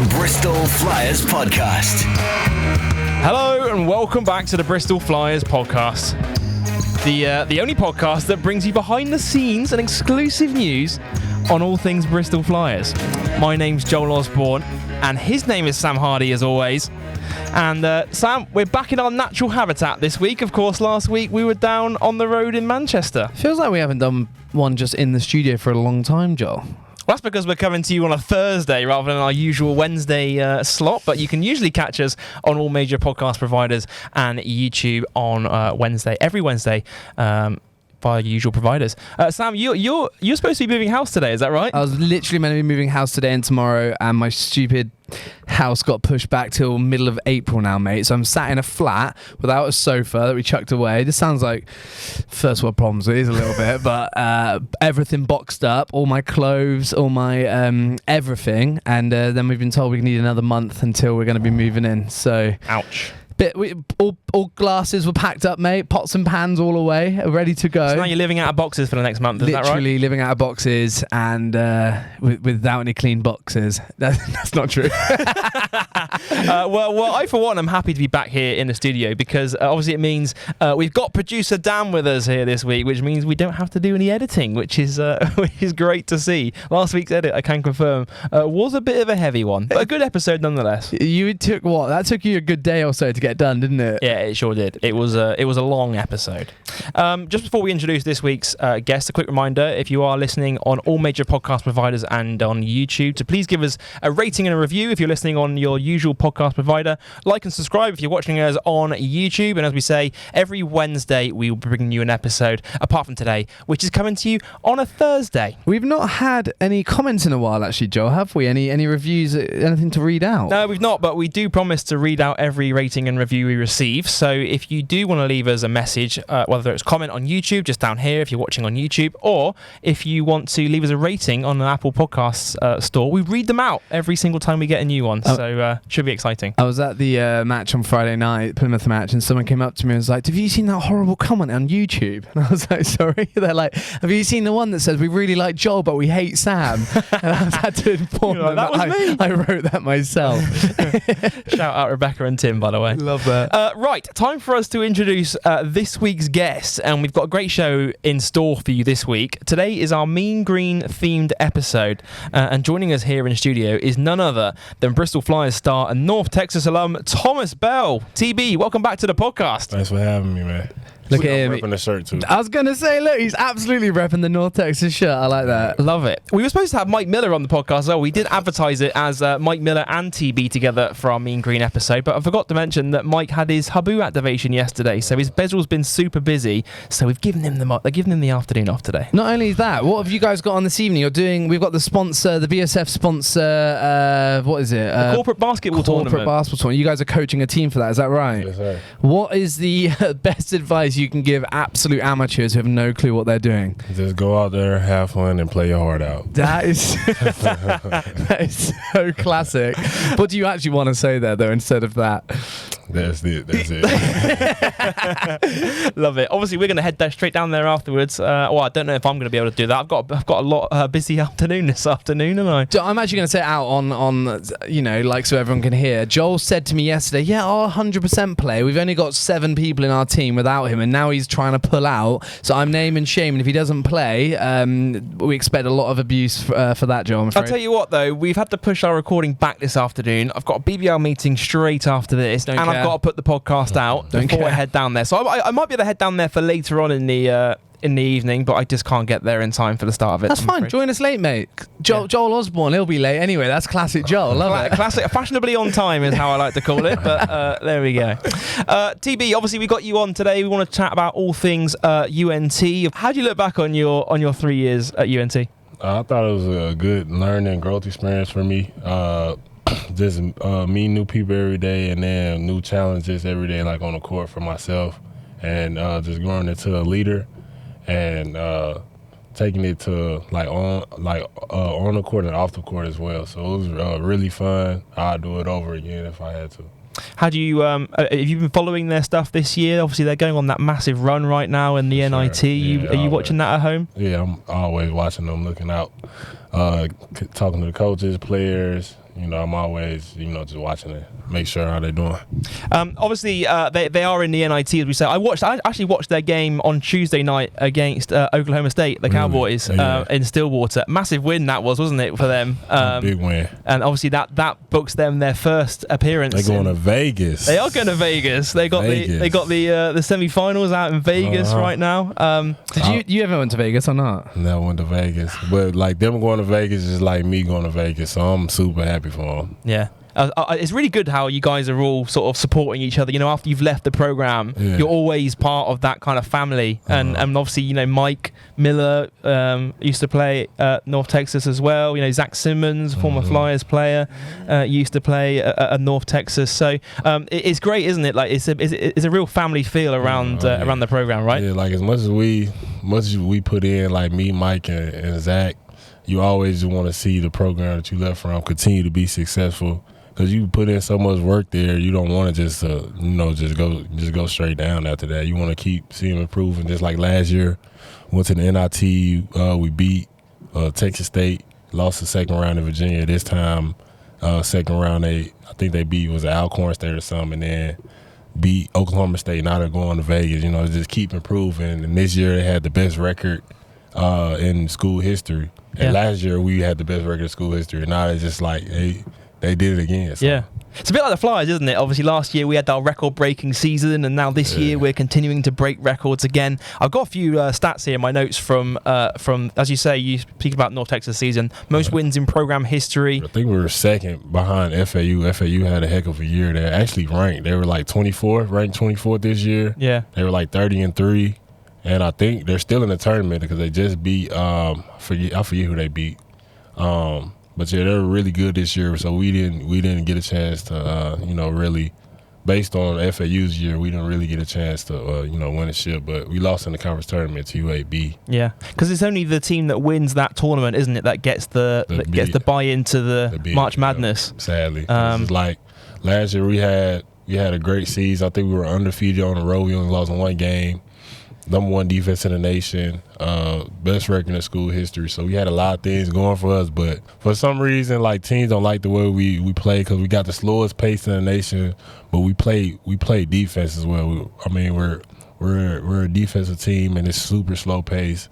Bristol Flyers podcast. Hello and welcome back to the Bristol Flyers podcast. The only podcast that brings you behind the scenes and exclusive news on all things Bristol Flyers. My name's Joel Osborne and his name is Sam Hardy as always. And Sam, we're back in our natural habitat this week. Of course, last week we were down on the road in Manchester. Feels like we haven't done one just in the studio for a long time, Joel. Well, that's because we're coming to you on a Thursday rather than our usual Wednesday slot, but you can usually catch us on all major podcast providers and YouTube on Wednesday, every Wednesday, via usual providers. Sam, you're supposed to be moving house today, is that right? I was literally meant to be moving house today and tomorrow, and my stupid house got pushed back till middle of April now, mate. So I'm sat in a flat without a sofa that we chucked away. This sounds like first world problems. It is a little bit, but everything boxed up, all my clothes, all my everything, and then we've been told we need another month until we're going to be moving in. So ouch. All glasses were packed up, mate. Pots and pans all away, ready to go. So now you're living out of boxes for the next month, is that right? Literally living out of boxes and without any clean boxes. That's not true. Well, I for one am happy to be back here in the studio because obviously it means we've got producer Dan with us here this week, which means we don't have to do any editing, which is great to see. Last week's edit, I can confirm, was a bit of a heavy one, but a good episode nonetheless. That took you a good day or so to get done, didn't it? Yeah, it sure did. It was a long episode. Just before we introduce this week's guest, a quick reminder: if you are listening on all major podcast providers and on YouTube, to please give us a rating and a review. If you're listening on your usual podcast provider, like and subscribe if you're watching us on YouTube. And as we say, every Wednesday we will be bringing you an episode, apart from today, which is coming to you on a Thursday. We've not had any comments in a while, actually, Joe. Have we? Any reviews? Anything to read out? No, we've not, but we do promise to read out every rating and review we receive. So if you do want to leave us a message, whether it's comment on YouTube, just down here if you're watching on YouTube, or if you want to leave us a rating on an Apple Podcasts store, we read them out every single time we get a new one. So should be exciting. I was at the match on Friday night, Plymouth match, and someone came up to me and was like, have you seen that horrible comment on YouTube? And I was like, sorry? They're like, have you seen the one that says we really like Joel but we hate Sam? And I had to inform them that was me. I wrote that myself. Shout out Rebecca and Tim, by the way. Love that. Right, time for us to introduce this week's guest, and we've got a great show in store for you this week. Today is our Mean Green themed episode, and joining us here in the studio is none other than Bristol Flyers star and North Texas alum Thomas Bell. TB, welcome back to the podcast. Thanks for having me, man. Look at him. Repping the shirt too. I was going to say, look, he's absolutely repping the North Texas shirt. I like that. Love it. We were supposed to have Mike Miller on the podcast as well. We did advertise it as Mike Miller and TB together for our Mean Green episode, but I forgot to mention that Mike had his Habu activation yesterday, so his bezel's been super busy, so we've given him the afternoon off today. Not only that, what have you guys got on this evening? We've got the sponsor, the BSF sponsor, what is it? The corporate basketball tournament. Corporate basketball tournament. You guys are coaching a team for that, is that right? Yes, sir. What is the best advice you can give absolute amateurs who have no clue what they're doing? Just go out there, have fun, and play your heart out. That is that is so classic. What do you actually want to say there, though, instead of that? That's it. Love it. Obviously, we're going to head straight down there afterwards. Well, I don't know if I'm going to be able to do that. I've got a lot busy afternoon this afternoon, am I? I'm actually going to say it out on like so everyone can hear. Joel said to me yesterday, yeah, I'll 100% play. We've only got 7 people in our team without him, and now he's trying to pull out. So I'm name and shame, and if he doesn't play, we expect a lot of abuse for that, Joel, I'm afraid. I'll tell you what, though, we've had to push our recording back this afternoon. I've got a BBL meeting straight after this, I've got to put the podcast out before I head down there. So I might be able to head down there for later on in the evening, but I just can't get there in time for the start of it. That's fine. Join us late, mate. Joel Osborne, he'll be late anyway. That's classic Joel. Love it. Classic, fashionably on time is how I like to call it. But there we go. TB, obviously we got you on today. We want to chat about all things UNT. How do you look back on your 3 years at UNT? I thought it was a good learning and growth experience for me. Just meeting new people every day, and then new challenges every day, like on the court for myself, and just growing into a leader, and taking it to on the court and off the court as well. So it was really fun. I'd do it over again if I had to. How do you have you been following their stuff this year? Obviously they're going on that massive run right now in the NIT. Yeah, are you watching that at home? Yeah, I'm always watching them, looking out, talking to the coaches, players, I'm always, just watching it, make sure how they're doing. Obviously, they are in the NIT, as we say. I actually watched their game on Tuesday night against Oklahoma State, the Cowboys, in Stillwater. Massive win that was, wasn't it, for them? Big win. And obviously that books them their first appearance. They're going to Vegas. They are going to Vegas. They got the semi-finals out in Vegas right now. Did you ever went to Vegas or not? Never went to Vegas, but like them going to Vegas is like me going to Vegas, so I'm super happy for them. Yeah. It's really good how you guys are all sort of supporting each other. After you've left the program, you're always part of that kind of family. And obviously, Mike Miller used to play at North Texas as well. Zach Simmons, former Flyers player, used to play at North Texas. So it's great, isn't it? Like it's a real family feel around the program, right? Yeah, like as much as we put in, like me, Mike, and Zach, you always want to see the program that you left from continue to be successful. Because you put in so much work there, you don't want to just go straight down after that. You want to keep seeing improving. Just like last year, went to the NIT, we beat Texas State, lost the second round in Virginia. This time, second round, I think they beat Alcorn State or something, and then beat Oklahoma State. Now they're going to Vegas. Just keep improving. And this year they had the best record in school history. And last year we had the best record in school history. And now it's just like they did it again. So. Yeah. It's a bit like the Flyers, isn't it? Obviously, last year we had our record-breaking season, and now this year we're continuing to break records again. I've got a few stats here in my notes from, as you say, you speak about North Texas season, most wins in program history. I think we were second behind FAU. FAU had a heck of a year. They actually ranked. They were like 24th, ranked 24th this year. Yeah. They were like 30-3, and I think they're still in the tournament because they just beat. I forget who they beat. But yeah, they were really good this year, so we didn't get a chance to, really, based on FAU's year, we didn't really get a chance to, win a ship. But we lost in the conference tournament to UAB. Yeah, because it's only the team that wins that tournament, isn't it, that gets the buy-in to the March Madness. Sadly, it's like last year we had a great season. I think we were undefeated on the road. We only lost one game. Number one defense in the nation, best record in school history. So we had a lot of things going for us, but for some reason, like teams don't like the way we play because we got the slowest pace in the nation, but we play defense as well. We're a defensive team and it's super slow pace.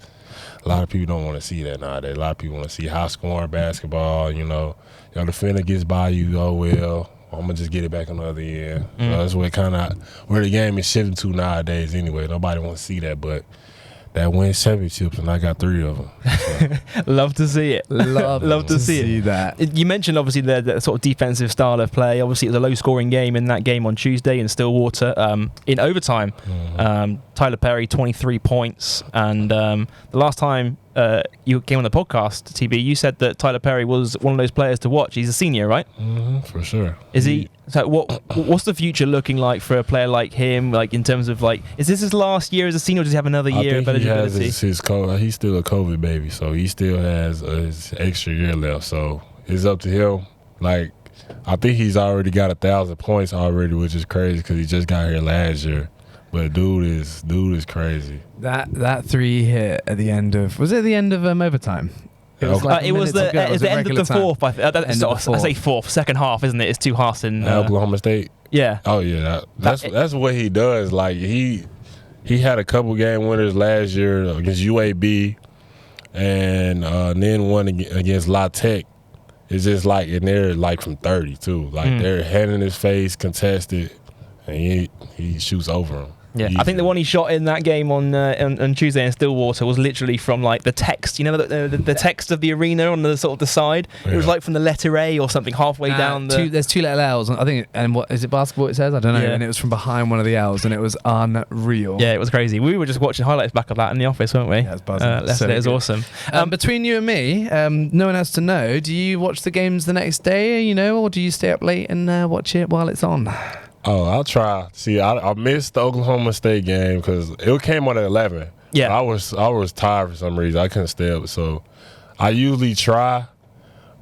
A lot of people don't want to see that nowadays. A lot of people want to see high scoring basketball. Your defender gets by you, oh well. I'm gonna just get it back on the other end. That's where the game is shifting to nowadays. Anyway, nobody wants to see that, but that wins championships, and I got 3 of them. So. Love to see it. Love to see that. You mentioned obviously the sort of defensive style of play. Obviously, it was a low-scoring game in that game on Tuesday in Stillwater. In overtime, Tyler Perry 23 points, and the last time you came on the podcast, TB, you said that Tyler Perry was one of those players to watch. He's a senior, right? For sure. Is he? So what's the future looking like for a player like him? Like in terms of is this his last year as a senior, or does he have another year of eligibility? He's still a COVID baby, so he still has his extra year left. So it's up to him. Like I think he's already got 1,000 points already, which is crazy because he just got here last year. But dude is crazy. That 3 hit at the end of overtime. It was the end of the fourth. I say fourth, second half, isn't it? It's 2 halves in Oklahoma State. Yeah. Oh yeah, that's what he does. Like he had a couple game winners last year against UAB, and then one against La Tech. It's just and they're from 30 too. They're hand in his face, contested, and he shoots over him. Yeah, I think the one he shot in that game on Tuesday in Stillwater was literally from the text, the text of the arena on the sort of the side. Yeah. It was from the letter A or something halfway down the. There's 2 little L's, I think, and what is it basketball? It says I don't know, and it was from behind one of the L's, and it was unreal. Yeah, it was crazy. We were just watching highlights back of that in the office, weren't we? Yeah, it was buzzing. It was awesome. Between you and me, no one has to know. Do you watch the games the next day, or do you stay up late and watch it while it's on? Oh, I'll try. See, I missed the Oklahoma State game because it came on at 11. Yeah, I was tired for some reason. I couldn't stay up, so I usually try,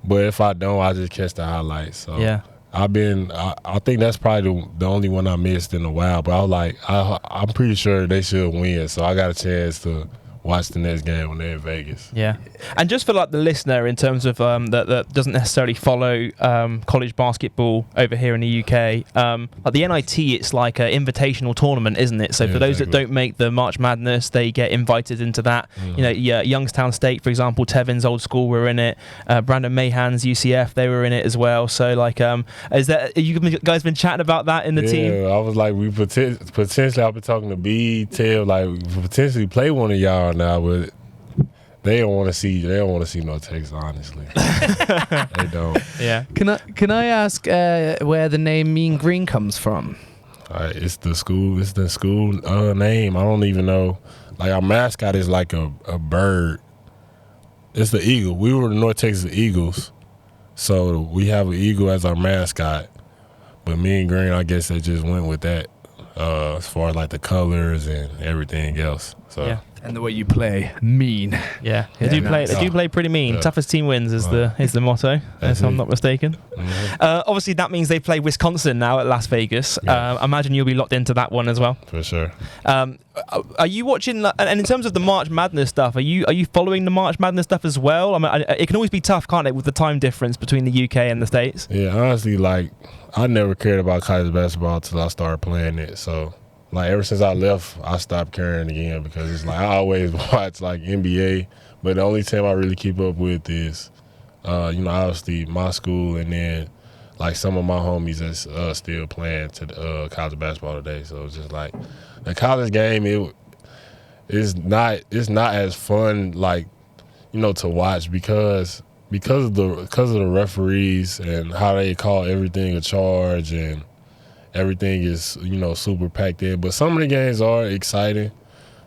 but if I don't, I just catch the highlights. So yeah, I think that's probably the only one I missed in a while. But I was I'm pretty sure they should win, so I got a chance to watch the next game when they're in Vegas. Yeah, and just for like the listener, in terms of that doesn't necessarily follow college basketball over here in the UK, like the NIT, it's like an invitational tournament, isn't it? So for those that don't make the March Madness, they get invited into that. You know, Youngstown State, for example, Tevin's old school were in it. Brandon Mahan's UCF, they were in it as well. So like, you guys been chatting about that in the team? Yeah, I was like, we potentially, I've been talking to B, Ted, like we potentially play one of y'all now, but they don't want to see no Texas, honestly. They don't. Yeah. Can I ask where the name Mean Green comes from? It's the school name. I don't even know. Like, our mascot is like a bird. It's the eagle. We were the North Texas Eagles, so we have an eagle as our mascot. But Mean Green, I guess they just went with that as far as like the colors and everything else. So. Yeah. And the way you play, mean. Yeah, they do play pretty mean. Toughest team wins is the motto, if I'm not mistaken. Mm-hmm. Obviously, that means they play Wisconsin now at Las Vegas. I imagine you'll be locked into that one as well. For sure. Are you watching? And in terms of the March Madness stuff, are you following the March Madness stuff as well? I mean, it can always be tough, can't it, with the time difference between the UK and the States? Yeah, honestly, like, I never cared about college basketball until I started playing it. So, like, ever since I left, I stopped caring again because it's like I always watch like NBA, but the only team I really keep up with is, obviously my school, and then like some of my homies that's still playing to college basketball today. So it's just like the college game, it's not as fun, like, to watch because of the referees and how they call everything a charge, and everything is, super packed in. But some of the games are exciting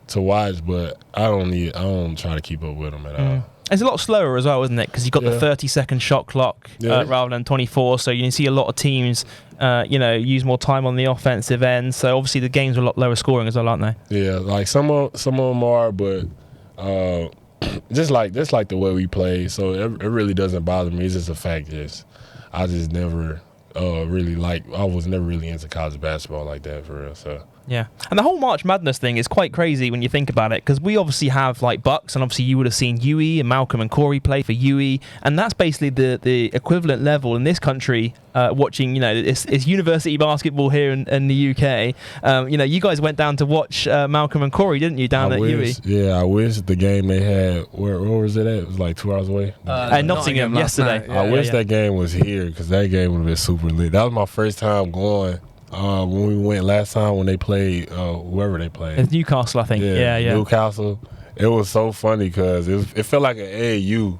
to watch, but I don't try to keep up with them at all. It's a lot slower as well, isn't it? Because you've got the 30-second shot clock rather than 24. So you can see a lot of teams, use more time on the offensive end. So obviously the games are a lot lower scoring as well, aren't they? Yeah, like some of them are, but just like the way we play. So it really doesn't bother me. It's just a fact. I just never. I was never really into college basketball like that, for real. So yeah, and the whole March Madness thing is quite crazy when you think about it, because we obviously have like Bucks, and obviously you would have seen UE and Malcolm and Corey play for UE, and that's basically the equivalent level in this country. Watching, it's university basketball here in the UK. You guys went down to watch Malcolm and Corey, didn't you, down at UE? Yeah, I wish the game they had. Where was it at? It was like 2 hours away. Nottingham yesterday. I wish that game was here, because that game would have been super lit. That was my first time going. When we went last time, when they played whoever they played. It's Newcastle, I think. Yeah. Newcastle. It was so funny because it felt like an AAU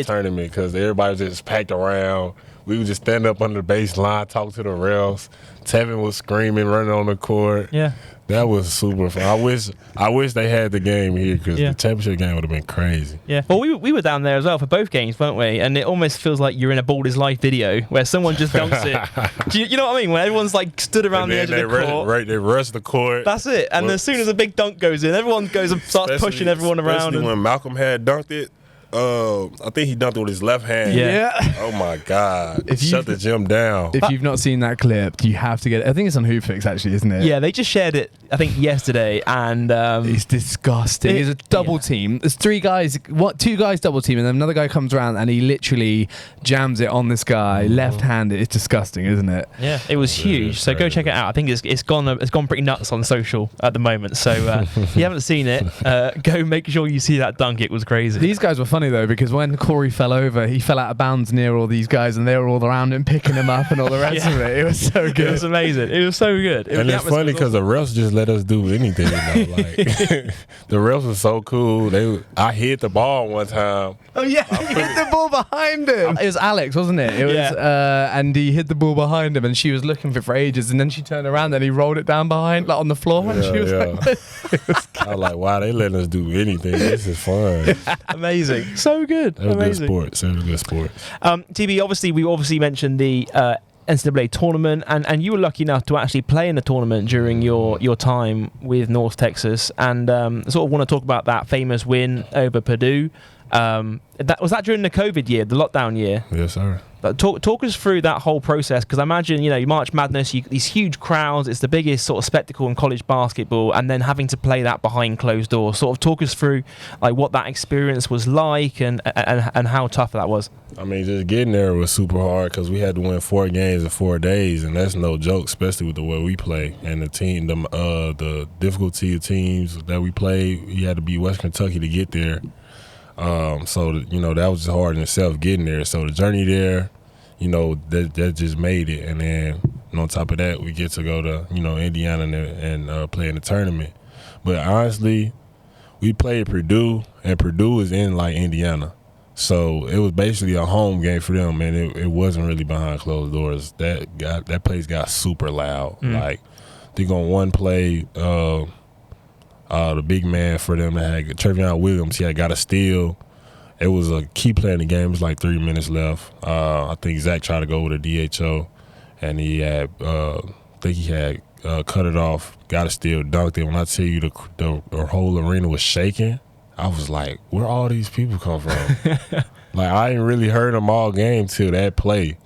tournament, because everybody was just packed around. We would just stand up under the baseline, talk to the refs. Tevin was screaming, running on the court. Yeah. That was super fun. I wish they had the game here, because the championship game would have been crazy. Yeah. Well, we were down there as well for both games, weren't we? And it almost feels like you're in a Bald is Life video where someone just dunks it. Do you know what I mean? When everyone's like stood around the edge of the court. They rush the court. That's it. And as soon as a big dunk goes in, everyone goes and starts pushing everyone around. Especially when Malcolm had dunked it. I think he dunked it with his left hand. Yeah. Oh my God. Shut the gym down. If you've not seen that clip, you have to get it. I think it's on Hoopfix, actually, isn't it? Yeah, they just shared it, I think, yesterday, and it's disgusting. It's a double team. There's two guys double team, and then another guy comes around and he literally jams it on this guy left-handed. It's disgusting, isn't it? Yeah, it was huge. So go check it out. I think it's gone pretty nuts on social at the moment. So if you haven't seen it, go make sure you see that dunk. It was crazy. These guys were funny though, because when Corey fell over, he fell out of bounds near all these guys, and they were all around him picking him up and all the rest of it. It was so good. It was amazing. It was so good. And it's funny because the refs just let us do anything. Like the refs were so cool. I hit the ball one time. Oh yeah, he hit the ball behind him. It was Alex, wasn't it? It was, and he hit the ball behind him, and she was looking for it for ages, and then she turned around and he rolled it down behind, like on the floor, and she was like, I was like, wow, they letting us do anything. This is fun. Amazing. So good. It was Amazing. Good sports. It was good sports. TB, we mentioned the NCAA tournament, and you were lucky enough to actually play in the tournament during your time with North Texas, and sort of want to talk about that famous win over Perdue. Was that during the COVID year, the lockdown year? Yes, sir. Talk us through that whole process, because I imagine, you March Madness, these huge crowds, it's the biggest sort of spectacle in college basketball, and then having to play that behind closed doors. Sort of talk us through like what that experience was like and how tough that was. I mean, just getting there was super hard because we had to win 4 games in 4 days, and that's no joke, especially with the way we play and the team, the difficulty of teams that we play. You had to beat West Kentucky to get there. So that was just hard in itself getting there. So the journey there, that just made it. And then on top of that, we get to go to Indiana and play in the tournament. But honestly, we played Perdue, and Purdue is in like Indiana, so it was basically a home game for them. And it wasn't really behind closed doors. That place got super loud. Like I think on one play, the big man for them that had Javion Williams, he had got a steal. It was a key play in the game. It was like 3 minutes left. I think Zach tried to go with a DHO, and he had, cut it off, got a steal, dunked it. When I tell you the whole arena was shaking, I was like, where all these people come from? Like, I ain't really heard them all game till that play,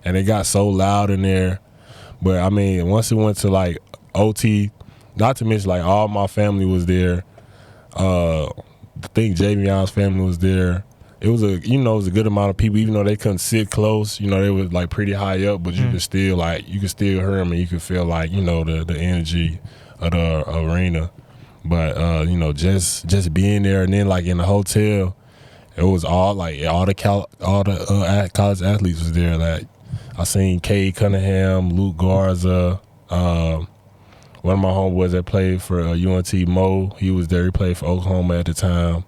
and it got so loud in there. But I mean, once it went to like OT, not to mention like all my family was there. I think Javion's family was there. It was a good amount of people, even though they couldn't sit close. They were like pretty high up, but you could still hear them, and you could feel like the energy of the arena. But just being there, and then like in the hotel, it was all the college athletes was there. Like I seen Cade Cunningham, Luke Garza. One of my homeboys that played for UNT, Mo, he was there. He played for Oklahoma at the time.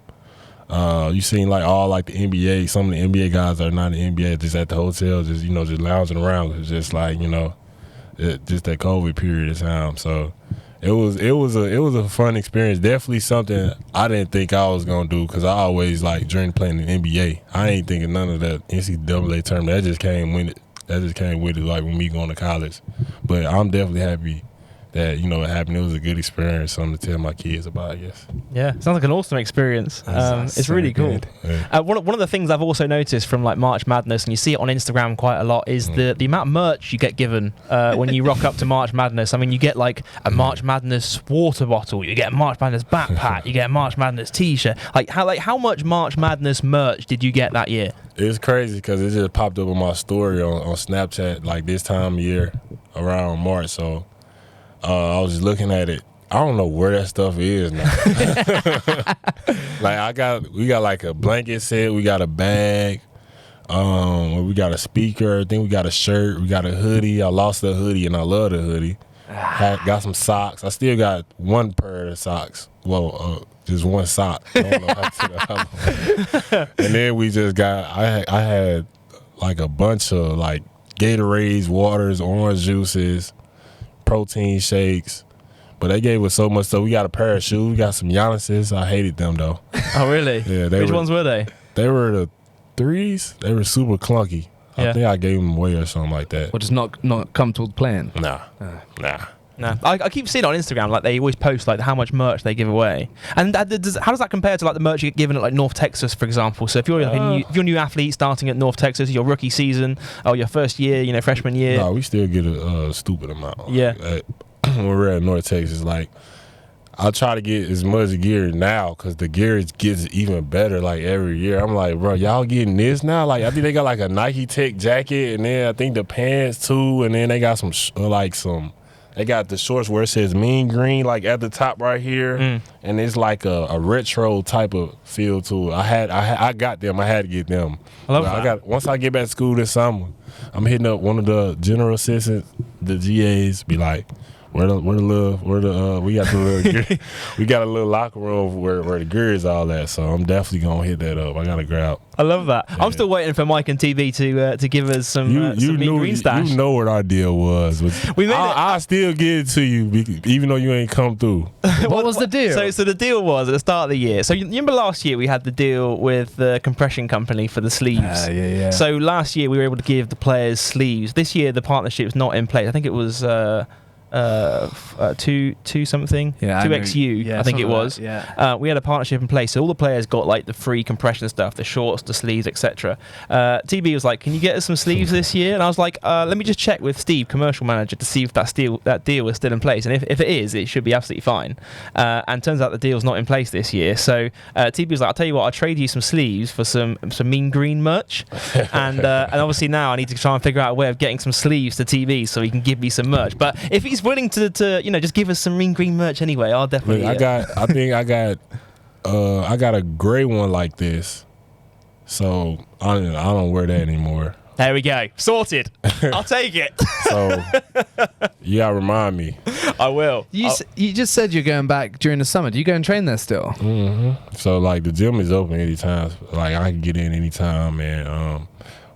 You seen like all like the NBA, some of the NBA guys that are not in the NBA, just at the hotel, just lounging around. It was just like just that COVID period of time. So it was a fun experience. Definitely something I didn't think I was gonna do, because I always like dreamed playing in the NBA. I ain't thinking none of that NCAA tournament. That just came with it, like with me going to college. But I'm definitely happy that it happened. It was a good experience, something to tell my kids about, I guess. Yeah, sounds like an awesome experience. It's really cool. Yeah. One of the things I've also noticed from like March Madness, and you see it on Instagram quite a lot, is the amount of merch you get given when you rock up to March Madness. I mean, you get like a March Madness water bottle, you get a March Madness backpack, you get a March Madness t-shirt. How much March Madness merch did you get that year? It's crazy because it just popped up on my story on Snapchat like this time of year around March. So I was just looking at it. I don't know where that stuff is now. We got like a blanket set, we got a bag, we got a speaker, I think we got a shirt, we got a hoodie. I lost the hoodie and I love the hoodie. Got some socks. I still got one pair of socks. Well, just one sock. I don't know how to the other one. And then we just got, I had like a bunch of like Gatorades, waters, orange juices, protein shakes, but they gave us so much stuff. We got a pair of shoes. We got some Giannis's. I hated them though. Oh really? Yeah. Which ones were they? They were the 3s. They were super clunky. I think I gave them away or something like that. Or just not comfortable playing. Nah. No, I keep seeing it on Instagram, like they always post like how much merch they give away, and how does that compare to like the merch you get given at like North Texas, for example? So if you're if you're a new athlete starting at North Texas, your rookie season or your first year, freshman year, no, we still get a stupid amount. Yeah, when we're at North Texas, like I try to get as much gear now because the gear gets even better like every year. I'm like, bro, y'all getting this now? Like I think they got like a Nike Tech jacket, and then I think the pants too, and then they got some They got the shorts where it says Mean Green, like at the top right here, and it's like a retro type of feel to it. I got them. I had to get them. I love that. Once I get back to school this summer, I'm hitting up one of the general assistants, the GAs, be like, we got the little gear. We got a little locker room where the gear is all at. So I'm definitely gonna hit that up. I gotta grab. I love that. Yeah. I'm still waiting for Mike and TV to give us some Mean Green stash. You know what our deal was. I still give it to you, even though you ain't come through. What was the deal? So the deal was at the start of the year. So you remember last year we had the deal with the compression company for the sleeves. Yeah. So last year we were able to give the players sleeves. This year the partnership's not in place. I think it was two something, Yeah, 2XU, I think it was. Yeah. We had a partnership in place, so all the players got like the free compression stuff, the shorts, the sleeves, etc. TB was like, "Can you get us some sleeves this year?" And I was like, "Let me just check with Steve, commercial manager, to see if that deal is still in place. And if it is, it should be absolutely fine." And turns out the deal's not in place this year. So TB was like, "I'll tell you what, I'll trade you some sleeves for some mean green merch." and obviously now I need to try and figure out a way of getting some sleeves to TB so he can give me some merch. But if he's willing to just give us some mean green merch anyway, I'll definitely. Look, I got a gray one like this, so I don't wear that anymore. There we go, sorted. I'll take it. So you gotta remind me. I will. You just said you're going back during the summer. Do you go and train there still? Mm-hmm. So like the gym is open anytime. Like I can get in anytime and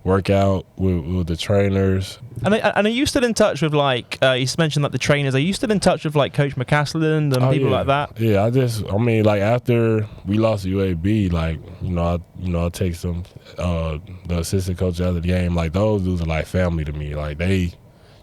work out with the trainers. And are you still in touch with like you mentioned like the trainers? Are you still in touch with like Coach McCaslin and people like that? Yeah, I mean like after we lost to UAB, like I take some the assistant coach out of the game. Like those dudes are like family to me. Like they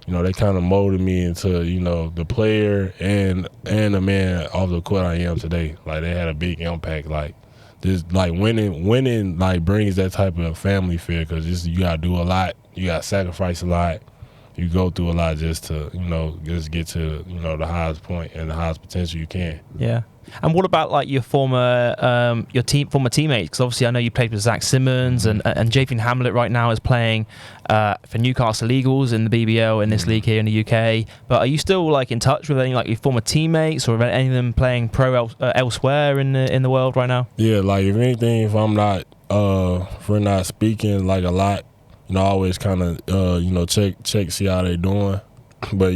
kind of molded me into the player and the man off the court I am today. Like they had a big impact. Like this, like winning like brings that type of family feel, because you gotta do a lot, you gotta sacrifice a lot, you go through a lot just to just get to the highest point and the highest potential you can. Yeah. And what about like your former teammates? Because obviously I know you played with Zach Simmons and Javion Hamlet right now is playing for Newcastle Eagles in the BBL in this league here in the UK. But are you still like in touch with any like your former teammates or any of them playing pro elsewhere in the world right now? Yeah, like if anything, if we're not speaking like a lot, I always kind of check see how they doing. But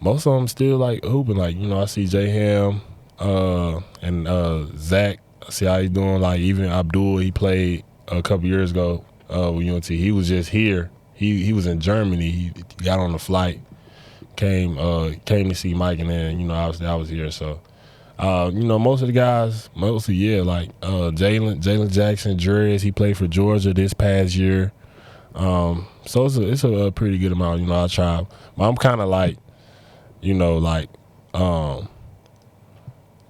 most of them still like hooping. Like I see J Ham. And Zach, see how he doing. Like even Abdul, he played a couple years ago with UNT. He was just here. He was in Germany. He got on the flight, came to see Mike, and then I was here. So most of the guys, like Jalen Jackson, Drez, he played for Georgia this past year. So it's a pretty good amount. I try. But I'm kind of like,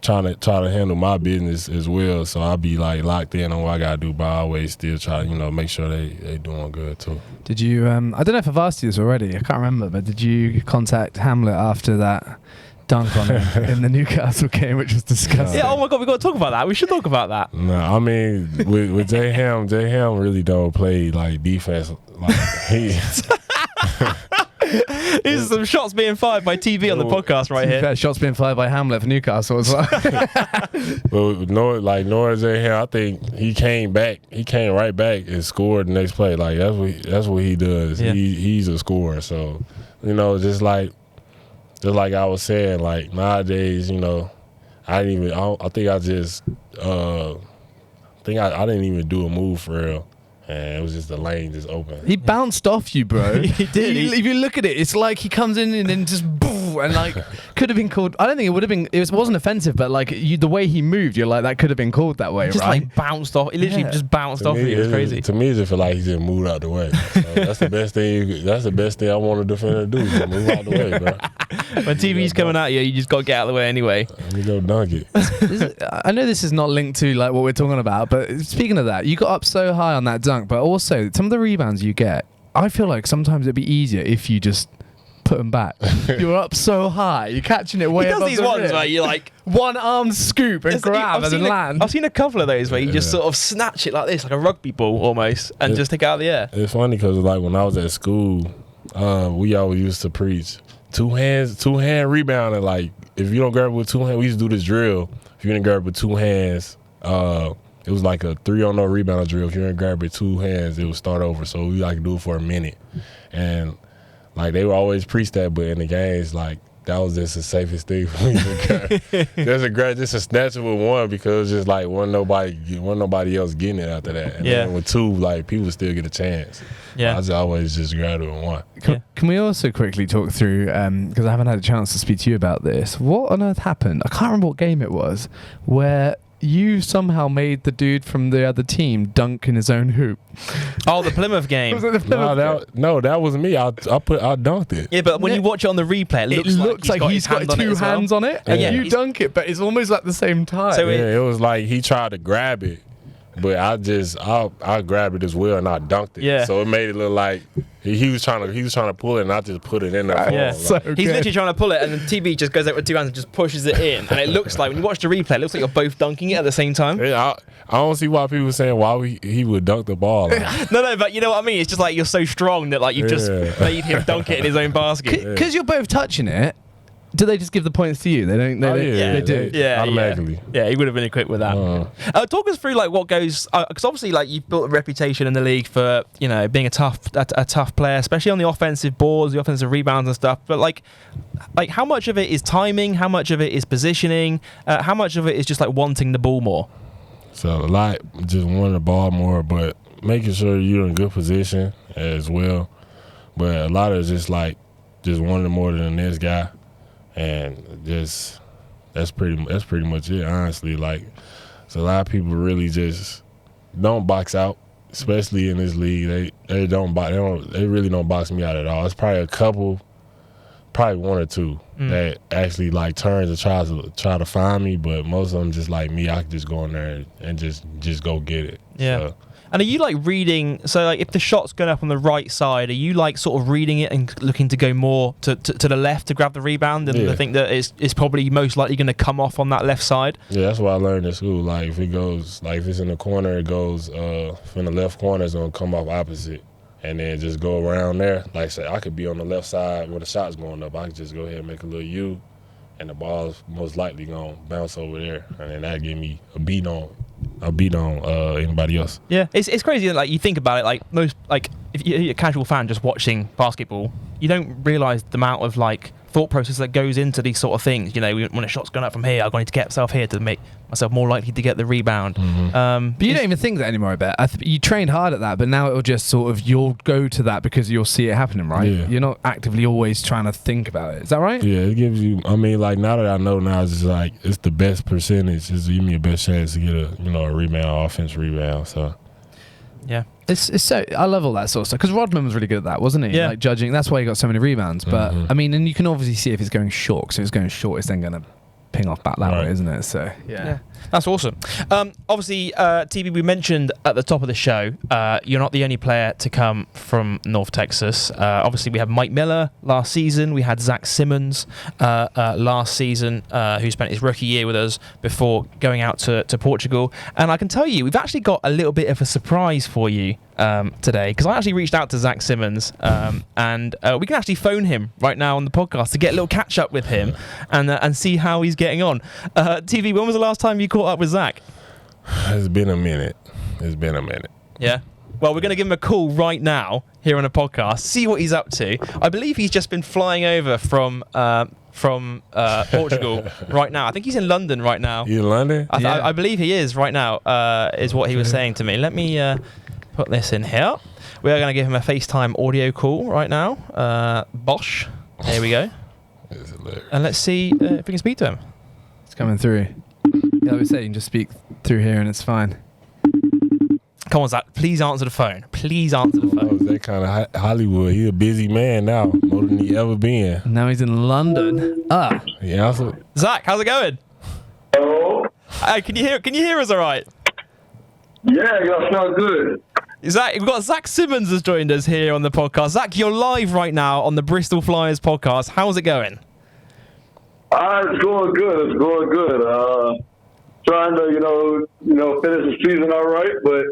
trying to handle my business as well, so I'll be like locked in on what I gotta do, but I always still try to make sure they doing good too. Did you I don't know if I've asked you this already, I can't remember, but did you contact Hamlet after that dunk on him in the Newcastle game, which was disgusting? Yeah, oh my god, we got to talk about that. We should talk about that. No, I mean with J Ham really don't play like defense. Like he These are some shots being fired by TV on the podcast right here. Shots being fired by Hamlet for Newcastle as well. But knowing J Ham, I think he came right back and scored the next play. Like that's what he does. Yeah. He's a scorer. So just like I was saying, like nowadays, I didn't even do a move for real. And it was just the lane just open. He bounced off you, bro. He did. If you look at it, it's like he comes in and then just boo, and like could have been called. I don't think it would have been. It wasn't offensive, but like the way he moved, you're like that could have been called that way, just right? Like bounced off. He literally just bounced off you. It was crazy. To me, it just feel like he just moved out the way. So that's the best thing. That's the best thing I want a defender to do. Is move out the way, bro. When TV's coming at you, you just got to get out of the way anyway. Let me go dunk it. I know this is not linked to like what we're talking about, but speaking of that, you got up so high on that dunk, but also some of the rebounds you get, I feel like sometimes it'd be easier if you just put them back. You're up so high, you're catching it way above the rim. He does these ones where you like one arm scoop and grab and then land. I've seen a couple of those where you just sort of snatch it like this, like a rugby ball almost, and just take it out of the air. It's funny because like when I was at school, we always used to preach two hand rebounding. Like if you don't grab it with two hands, we used to do this drill. If you didn't grab it with two hands, it was like a 3-on-0 rebound drill. If you didn't grab it with two hands, it would start over. So we like do it for a minute. And like they would always preach that, but in the games, like that was just the safest thing for me to grab. Just a snatch it with one, because just like wasn't nobody else getting it after that. And then with two, like people still get a chance. Yeah, I just always just grabbed it with one. Can we also quickly talk through, because I haven't had a chance to speak to you about this, what on earth happened? I can't remember what game it was, where you somehow made the dude from the other team dunk in his own hoop. Oh, the Plymouth game. Was it the Plymouth game? That was me. I dunked it. Yeah, but when you watch it on the replay, it looks like he's got two hands on it, and you dunk it, but it's almost at the same time. So it was like he tried to grab it, but I grabbed it as well and I dunked it. Yeah. So it made it look like he was trying to pull it and I just put it in there. Yeah. So He's literally trying to pull it, and then TB just goes out with two hands and just pushes it in, and it looks like when you watch the replay, it looks like you're both dunking it at the same time. Yeah, I don't see why people are saying why he would dunk the ball. No, but you know what I mean. It's just like you're so strong that like you've just made him dunk it in his own basket. Because you're both touching it. Do they just give the points to you? They don't. They do. Yeah, automatically. Yeah, he would have been equipped with that. Talk us through like what goes, because obviously like you've built a reputation in the league for being a tough player, especially on the offensive boards, the offensive rebounds and stuff. But like how much of it is timing? How much of it is positioning? How much of it is just like wanting the ball more? So a lot just wanting the ball more, but making sure you're in good position as well. But a lot of it's just like just wanting more than this guy. And just that's pretty much it, honestly. Like, so a lot of people really just don't box out, especially in this league. They really don't box me out at all. It's probably one or two that actually like turns and try to find me, but most of them just like me. I can just go in there and just go get it. Yeah. So, and are you like reading? So like, if the shot's going up on the right side, are you like sort of reading it and looking to go more to the left to grab the rebound? And I think that it's probably most likely going to come off on that left side. Yeah, that's what I learned in school. Like if it's in the corner, it goes from the left corner, it's gonna come off opposite, and then just go around there. Like say, I could be on the left side where the shot's going up. I could just go ahead and make a little U, and the ball's most likely gonna bounce over there, and then that give me a beat on anybody else. Yeah, it's crazy. Like you think about it, like most, like if you're a casual fan just watching basketball, you don't realize the amount of like thought process that goes into these sort of things. When a shot's going up from here, I'm going to get myself here to make myself more likely to get the rebound. Mm-hmm. But you don't even think that anymore, I bet. You trained hard at that, but now it'll just sort of, you'll go to that because you'll see it happening, right? Yeah. You're not actively always trying to think about it. Is that right? Yeah, it gives you, like now that I know now, it's just like, it's the best percentage. It's give me a best chance to get a rebound, offense rebound, so. Yeah. It's so, I love all that sort of stuff because Rodman was really good at that, wasn't he? Yeah. Like judging, that's why he got so many rebounds. But I mean, and you can obviously see if it's going short. Because if it's going short, it's then going to ping off back that way, isn't it? So yeah. That's awesome. Obviously, TB, we mentioned at the top of the show, you're not the only player to come from North Texas. Obviously, we had Mike Miller last season. We had Zach Simmons last season, who spent his rookie year with us before going out to Portugal. And I can tell you, we've actually got a little bit of a surprise for you today, because I actually reached out to Zach Simmons, and we can actually phone him right now on the podcast to get a little catch up with him and see how he's getting on. TV, when was the last time you caught up with Zach? It's been a minute. Yeah. Well, we're going to give him a call right now here on a podcast, see what he's up to. I believe he's just been flying over from Portugal right now. I think he's in London right now. You in London? I believe he is right now, is what he was saying to me. Let me put this in here. We are going to give him a FaceTime audio call right now. Bosh. There we go. And let's see if we can speak to him. It's coming through. Yeah, like we said, you can just speak through here and it's fine. Come on, Zach. Please answer the phone. Please answer the phone. That kind of Hollywood. He's a busy man now, more than he ever been. Now he's in London. Yeah. Zach, how's it going? Hello. Can you hear us all right? Yeah, y'all sound good. Zach, we've got Zach Simmons has joined us here on the podcast. Zach, you're live right now on the Bristol Flyers podcast. How's it going? It's going good. It's going good. Trying to, finish the season all right, but,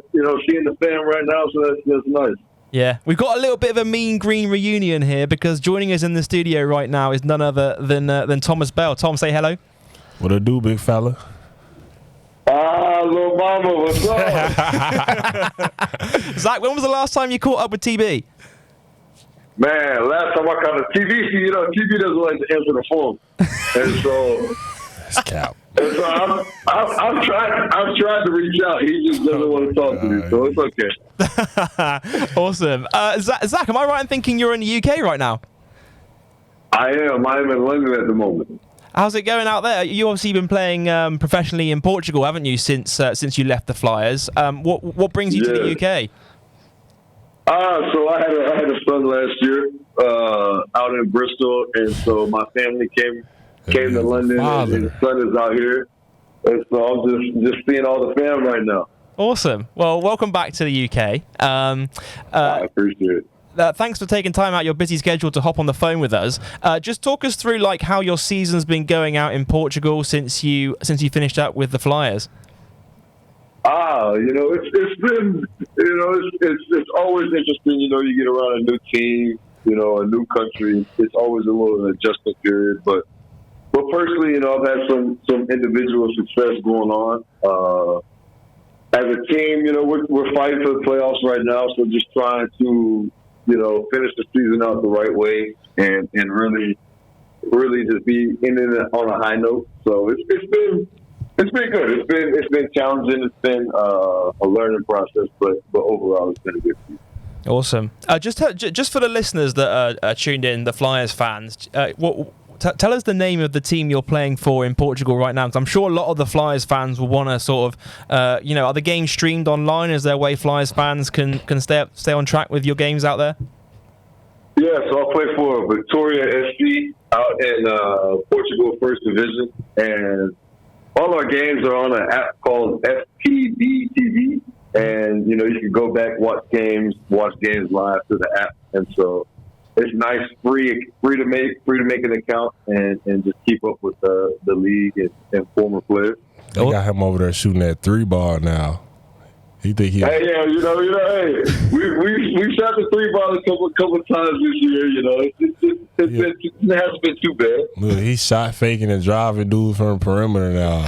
seeing the fam right now, so that's nice. Yeah, we've got a little bit of a mean green reunion here because joining us in the studio right now is none other than Thomas Bell. Tom, say hello. What it do, big fella? Little mama, what's up? Zach, when was the last time you caught up with TB? Man, last time I caught a TV, TV doesn't like to answer the phone. And so... That's cap. And so I'm trying to reach out. He just doesn't want to talk to me, so it's okay. Awesome. Zach, am I right in thinking you're in the UK right now? I am in London at the moment. How's it going out there? You obviously been playing professionally in Portugal, haven't you, since you left the Flyers? What brings you to the UK? So I had a son last year out in Bristol, and so my family came to London, and his son is out here, and so I'm just seeing all the fam right now. Awesome. Well, welcome back to the UK. I appreciate it. Thanks for taking time out of your busy schedule to hop on the phone with us. Just talk us through like how your season's been going out in Portugal since you finished up with the Flyers. It's been, it's always interesting. You get around a new team, a new country. It's always a little adjustment period. But personally, I've had some individual success going on. As a team, we're fighting for the playoffs right now. So just trying to, finish the season out the right way and really just be in it on a high note. So it's been good. It's been challenging. It's been a learning process, but overall, it's been a good season. Awesome. Just for the listeners that are tuned in, the Flyers fans, tell us the name of the team you're playing for in Portugal right now, because I'm sure a lot of the Flyers fans will want to sort of, are the games streamed online? Is there a way Flyers fans can stay on track with your games out there? Yeah, so I play for Victoria SC out in Portugal First Division, and all our games are on an app called FPB TV, and you can go back, watch games live through the app, and so it's nice, free to make an account and just keep up with the league and former players. They got him over there shooting that 3-ball now. He think he. Hey, yeah, we shot the 3-ball a couple times this year. It hasn't been too bad. Look, he's shot faking and driving dudes from the perimeter now.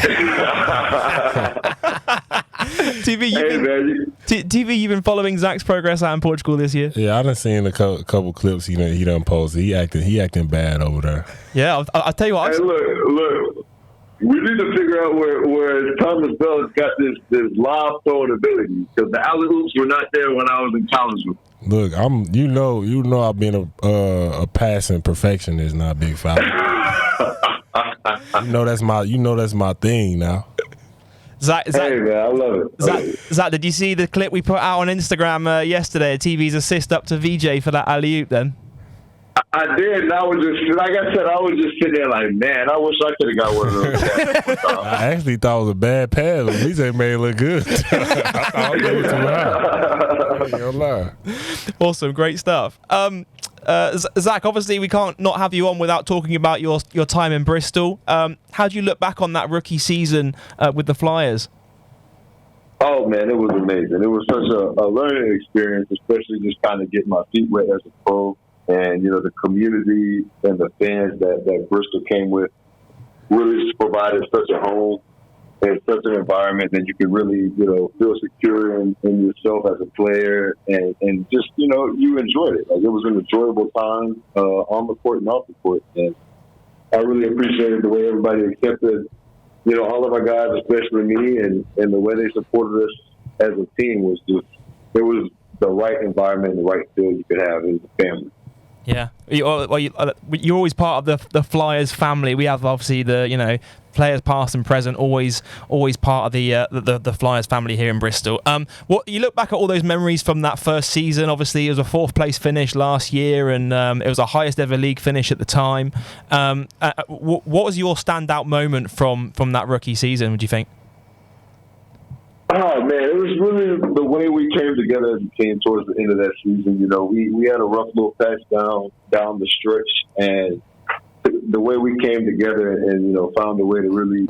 TV, you've been following Zach's progress out in Portugal this year? Yeah, I done seen a couple clips he done posted. He acting bad over there. Yeah, I'll tell you what. Hey, look. We need to figure out where Thomas Bell's got this lob throwing ability, because the alley oops were not there when I was in college with him. Look, I've been a passing perfectionist, not a big foul. that's my thing now. Zach, hey man, I love it. Zach, did you see the clip we put out on Instagram yesterday? TV's assist up to VJ for that alley oop then. I did, and I was just, like I said, I was just sitting there like, man, I wish I could have got one of those. I actually thought it was a bad pass, but at least they made it look good. I thought I was doing too high. I ain't gonna lie. Awesome, great stuff. Zach, obviously we can't not have you on without talking about your time in Bristol. How do you look back on that rookie season with the Flyers? Oh, man, it was amazing. It was such a learning experience, especially just kind of getting my feet wet as a pro. And, the community and the fans that Bristol came with really just provided such a home and such an environment that you could really, feel secure in yourself as a player and just, you enjoyed it. Like, it was an enjoyable time on the court and off the court. And I really appreciated the way everybody accepted, all of our guys, especially me, and the way they supported us as a team was just, it was the right environment and the right feel you could have as a family. Yeah, you're always part of the Flyers family. We have obviously the players past and present, always part of the Flyers family here in Bristol. What you look back at all those memories from that first season? Obviously, it was a 4th place finish last year, and it was our highest ever league finish at the time. What was your standout moment from that rookie season? Would you think? Oh, man, it was really the way we came together as a team towards the end of that season. We had a rough little patch down the stretch, and the way we came together and, found a way to really,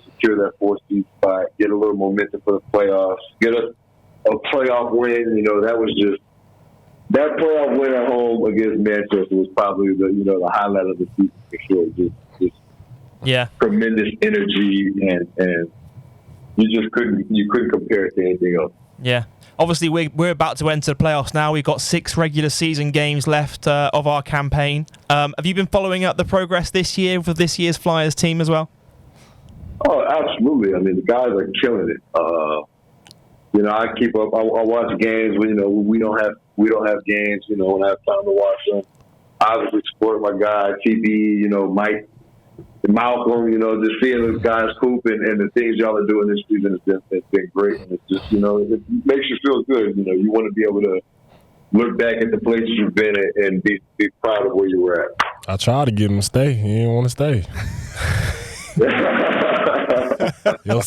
secure that 4th seed spot, get a little momentum for the playoffs, get a playoff win, that was just – that playoff win at home against Manchester was probably the highlight of the season for sure. Just tremendous energy and you just couldn't compare it to anything else. Yeah. Obviously, we're about to enter the playoffs now. We've got 6 regular season games left of our campaign. Have you been following up the progress this year for this year's Flyers team as well? Oh, absolutely. I mean, the guys are killing it. I keep up. I watch games when we don't have games. When I have time to watch them. Obviously, support my guy TB. Mike Malcolm, just seeing those guys hoop and the things y'all are doing this season has been great. And it's just, it makes you feel good. You want to be able to look back at the places you've been and be proud of where you were at. I tried to get him to stay. He didn't want to stay. Your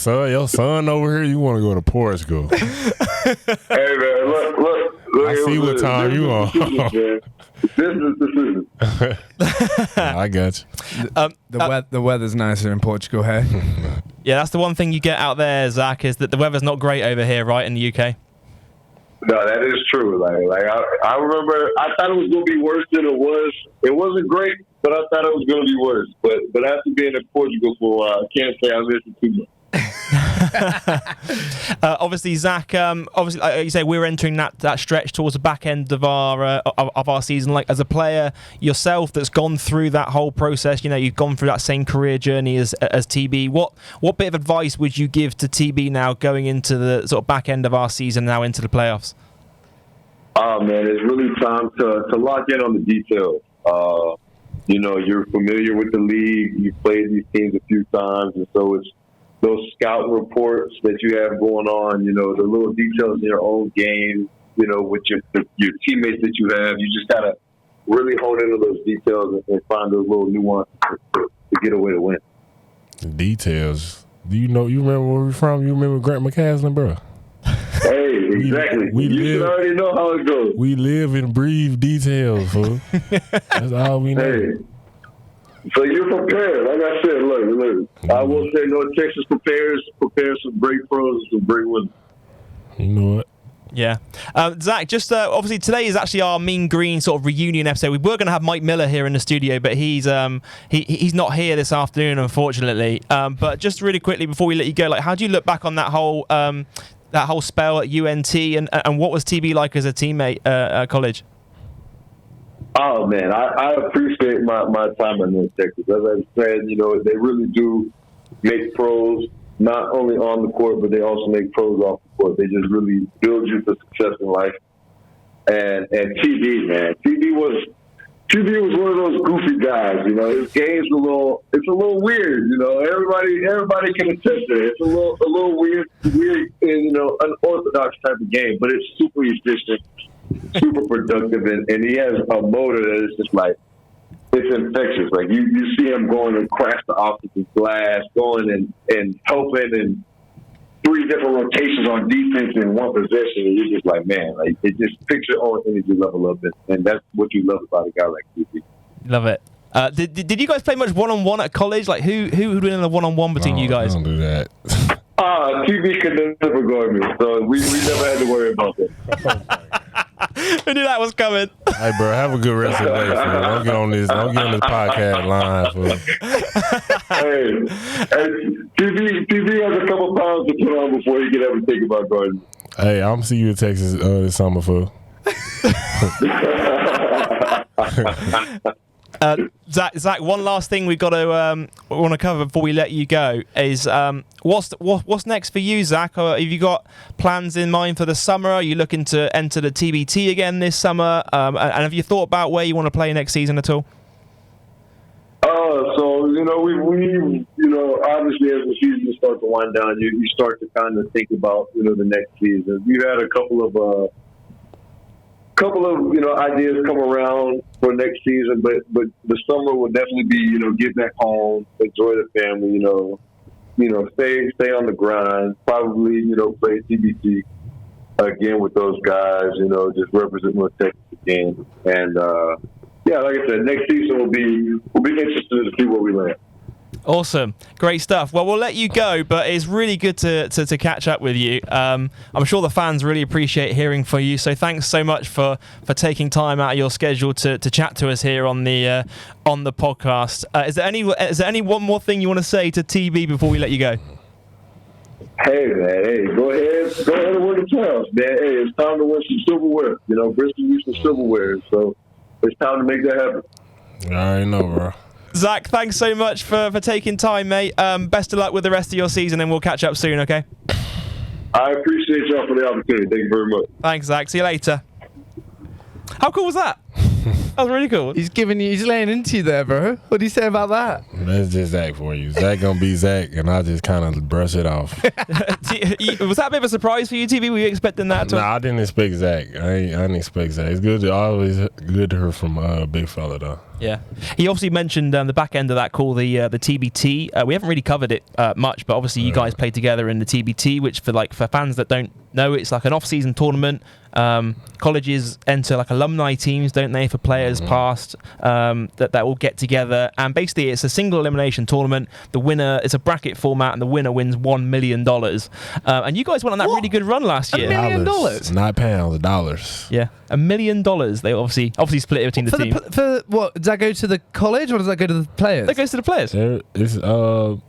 son over here, you want to go to Portugal. Hey, man, look. I see what time you on. Business decision. I got you. The weather's nicer in Portugal, hey? Yeah, that's the one thing you get out there, Zach, is that the weather's not great over here, right, in the UK? No, that is true. Like I remember, I thought it was going to be worse than it was. It wasn't great, but I thought it was going to be worse. But after being in Portugal for a while, I can't say I miss it too much. Obviously, Zach. Obviously, like you say, we're entering that stretch towards the back end of our season. Like as a player yourself, that's gone through that whole process. You've gone through that same career journey as TB. What bit of advice would you give to TB now, going into the sort of back end of our season, now into the playoffs? Oh man, it's really time to lock in on the details. You're familiar with the league. You've played these teams a few times, and so it's those scout reports that you have going on, the little details in your own game, with your teammates that you have. You just got to really hone into those details and find those little nuances to get a way to win. The details. You remember where we're from? You remember Grant McCaslin, bro? Hey, exactly. You should already know how it goes. We live and breathe details, fool. That's all we know. Hey. So you're prepared. Like I said, look. I will say North Texas prepares some great pros and some great winners. You know what? Yeah. Zach, just obviously today is actually our Mean Green sort of reunion episode. We were going to have Mike Miller here in the studio, but he's not here this afternoon, unfortunately. But just really quickly before we let you go, like, how do you look back on that whole spell at UNT and what was TB like as a teammate at college? Oh man, I appreciate my time in North Texas. As I said, they really do make pros not only on the court, but they also make pros off the court. They just really build you for success in life. And TB, man, TB was one of those goofy guys. His game's a little weird. Everybody can attest to it. It's a little weird, and unorthodox type of game, but it's super efficient, super productive, and he has a motor that is just like, it's infectious. Like you see him going and crash the offensive glass, going and helping, and 3 different rotations on defense in one possession, and you're just like, man, like it just picks your own energy level up, and that's what you love about a guy like TB. Love it. Did you guys play much one-on-one at college? Like who would win in a one-on-one between you guys? Don't do that. TB could never guard me, so we never had to worry about that. I knew that was coming. Hey, bro, have a good rest of the day, fool. Don't get on this podcast line, fool. Hey, TB has a couple pounds to put on before he can ever think about guarding. Hey, I'm see you in Texas this summer, fool. Zach, one last thing we've got to want to cover before we let you go is what's next for you, Zach? Have you got plans in mind for the summer? Are you looking to enter the TBT again this summer? And have you thought about where you want to play next season at all? So we obviously as the season starts to wind down, you start to kind of think about the next season. We've had a couple of ideas come around for next season, but the summer will definitely be get back home, enjoy the family, stay on the grind, probably play TBT again with those guys, just represent North Texas again, and like I said, next season will be interested to see where we land. Awesome. Great stuff. Well, we'll let you go, but it's really good to catch up with you. I'm sure the fans really appreciate hearing from you, so thanks so much for taking time out of your schedule to chat to us here on the podcast. Is there any one more thing you want to say to TB before we let you go? Hey, man, go ahead and win the playoffs, man. Hey, it's time to win some silverware. Bristol needs some silverware, so it's time to make that happen. I already know, bro. Zach, thanks so much for taking time, mate. Best of luck with the rest of your season, and we'll catch up soon, okay? I appreciate y'all for the opportunity. Thank you very much. Thanks, Zach. See you later. How cool was that? That was really cool. He's laying into you there, bro. What do you say about that? That's just Zach for you. Zach gonna be Zach, and I just kind of brush it off. Was that a bit of a surprise for you, TV? Were you expecting that? Nah, I didn't expect Zach. I didn't expect Zach. It's good. Always good to hear from a big fella though. Yeah, he obviously mentioned the back end of that call, the TBT. We haven't really covered it much, but obviously you guys played together in the TBT, which for fans that don't know, it's like an off-season tournament. Colleges enter like alumni teams, don't they, for players past that all get together, and basically it's a single elimination tournament. The winner, it's a bracket format, and the winner wins $1 million. And you guys went on that really good run last year. $1 million? Not pounds, dollars. Yeah, $1 million. They obviously split it between the team. For what? Does that go to the college or does that go to the players? That goes to the players.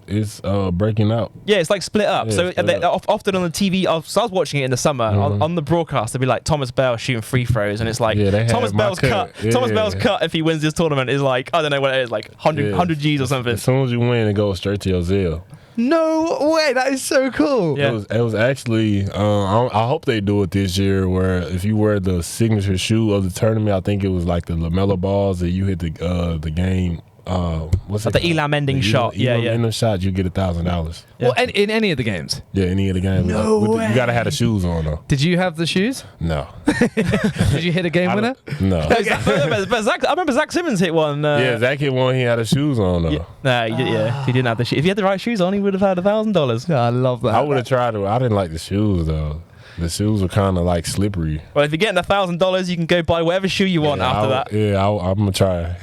It's breaking out. Yeah, it's like split up. Yeah, So split up. often on the TV, so I was watching it in the summer on the broadcast. They'd be like Thomas Bell shooting free throws, and it's like Thomas Bell's cut. Thomas Bell's cut if he wins this tournament is like, I don't know what it is, like 100 G's or something. As soon as you win, it goes straight to your Zelle. No way! That is so cool. Yeah. It was actually. I hope they do it this year. Where if you wear the signature shoe of the tournament, I think it was like the LaMelo balls that you hit the game. What's Like the Elam ending shot. Ending shot, you get $1,000. Well, in any of the games. Yeah, any of the games. No way. You gotta have the shoes on though. Did you have the shoes? No. Did you hit a game winner? No. But Zach, I remember Zach Simmons hit one. Yeah, Zach hit one. He had the shoes on though. He didn't have the shoes. If he had the right shoes on, he would have had $1,000. I love that. I would have tried to. I didn't like the shoes though. The shoes were kind of like slippery. Well, if you're getting $1,000, you can go buy whatever shoe you want after that. Yeah, I'm gonna try.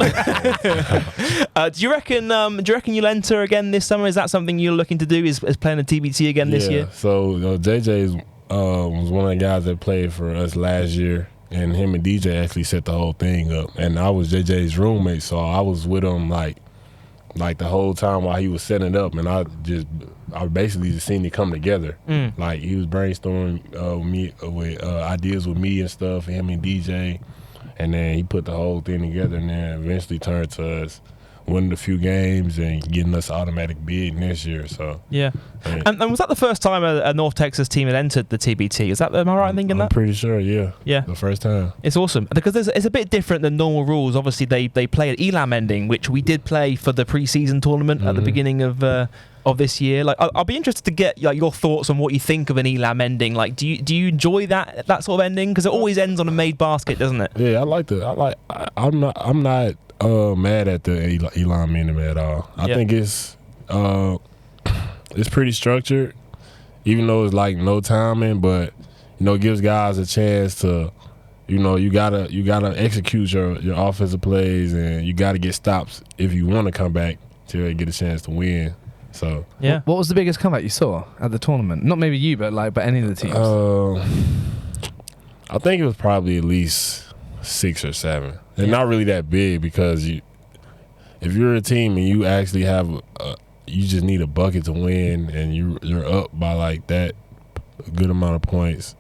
Do you reckon you'll enter again this summer? Is that something you're looking to do? Is playing a TBT again this year? So JJ was one of the guys that played for us last year, and him and DJ actually set the whole thing up. And I was JJ's roommate, so I was with him like the whole time while he was setting it up, and I basically just seen it come together. Like he was brainstorming with ideas with me and stuff, him and DJ, and then he put the whole thing together, and then eventually turned to us winning a few games and getting us automatic bid next year. So yeah. And was that the first time a North Texas team had entered the TBT? Is that, am I right in thinking that? I'm pretty sure, yeah. The first time. It's awesome because it's a bit different than normal rules. Obviously, they play at Elam ending, which we did play for the preseason tournament at the beginning of this year. Like, I'll be interested to get like your thoughts on what you think of an Elam ending. Like, do you enjoy that sort of ending? Because it always ends on a made basket, doesn't it? Yeah, I like the. I'm not mad at the Elam ending at all. I think it's pretty structured, even though it's like no timing, but it gives guys a chance to, you gotta execute your offensive plays, and you gotta get stops if you want to come back to get a chance to win. So yeah. What was the biggest comeback you saw at the tournament? Not maybe you, but any of the teams. I think it was probably at least 6 or 7. They're not really that big because if you're a team and you actually have you just need a bucket to win, and you're up by like that good amount of points,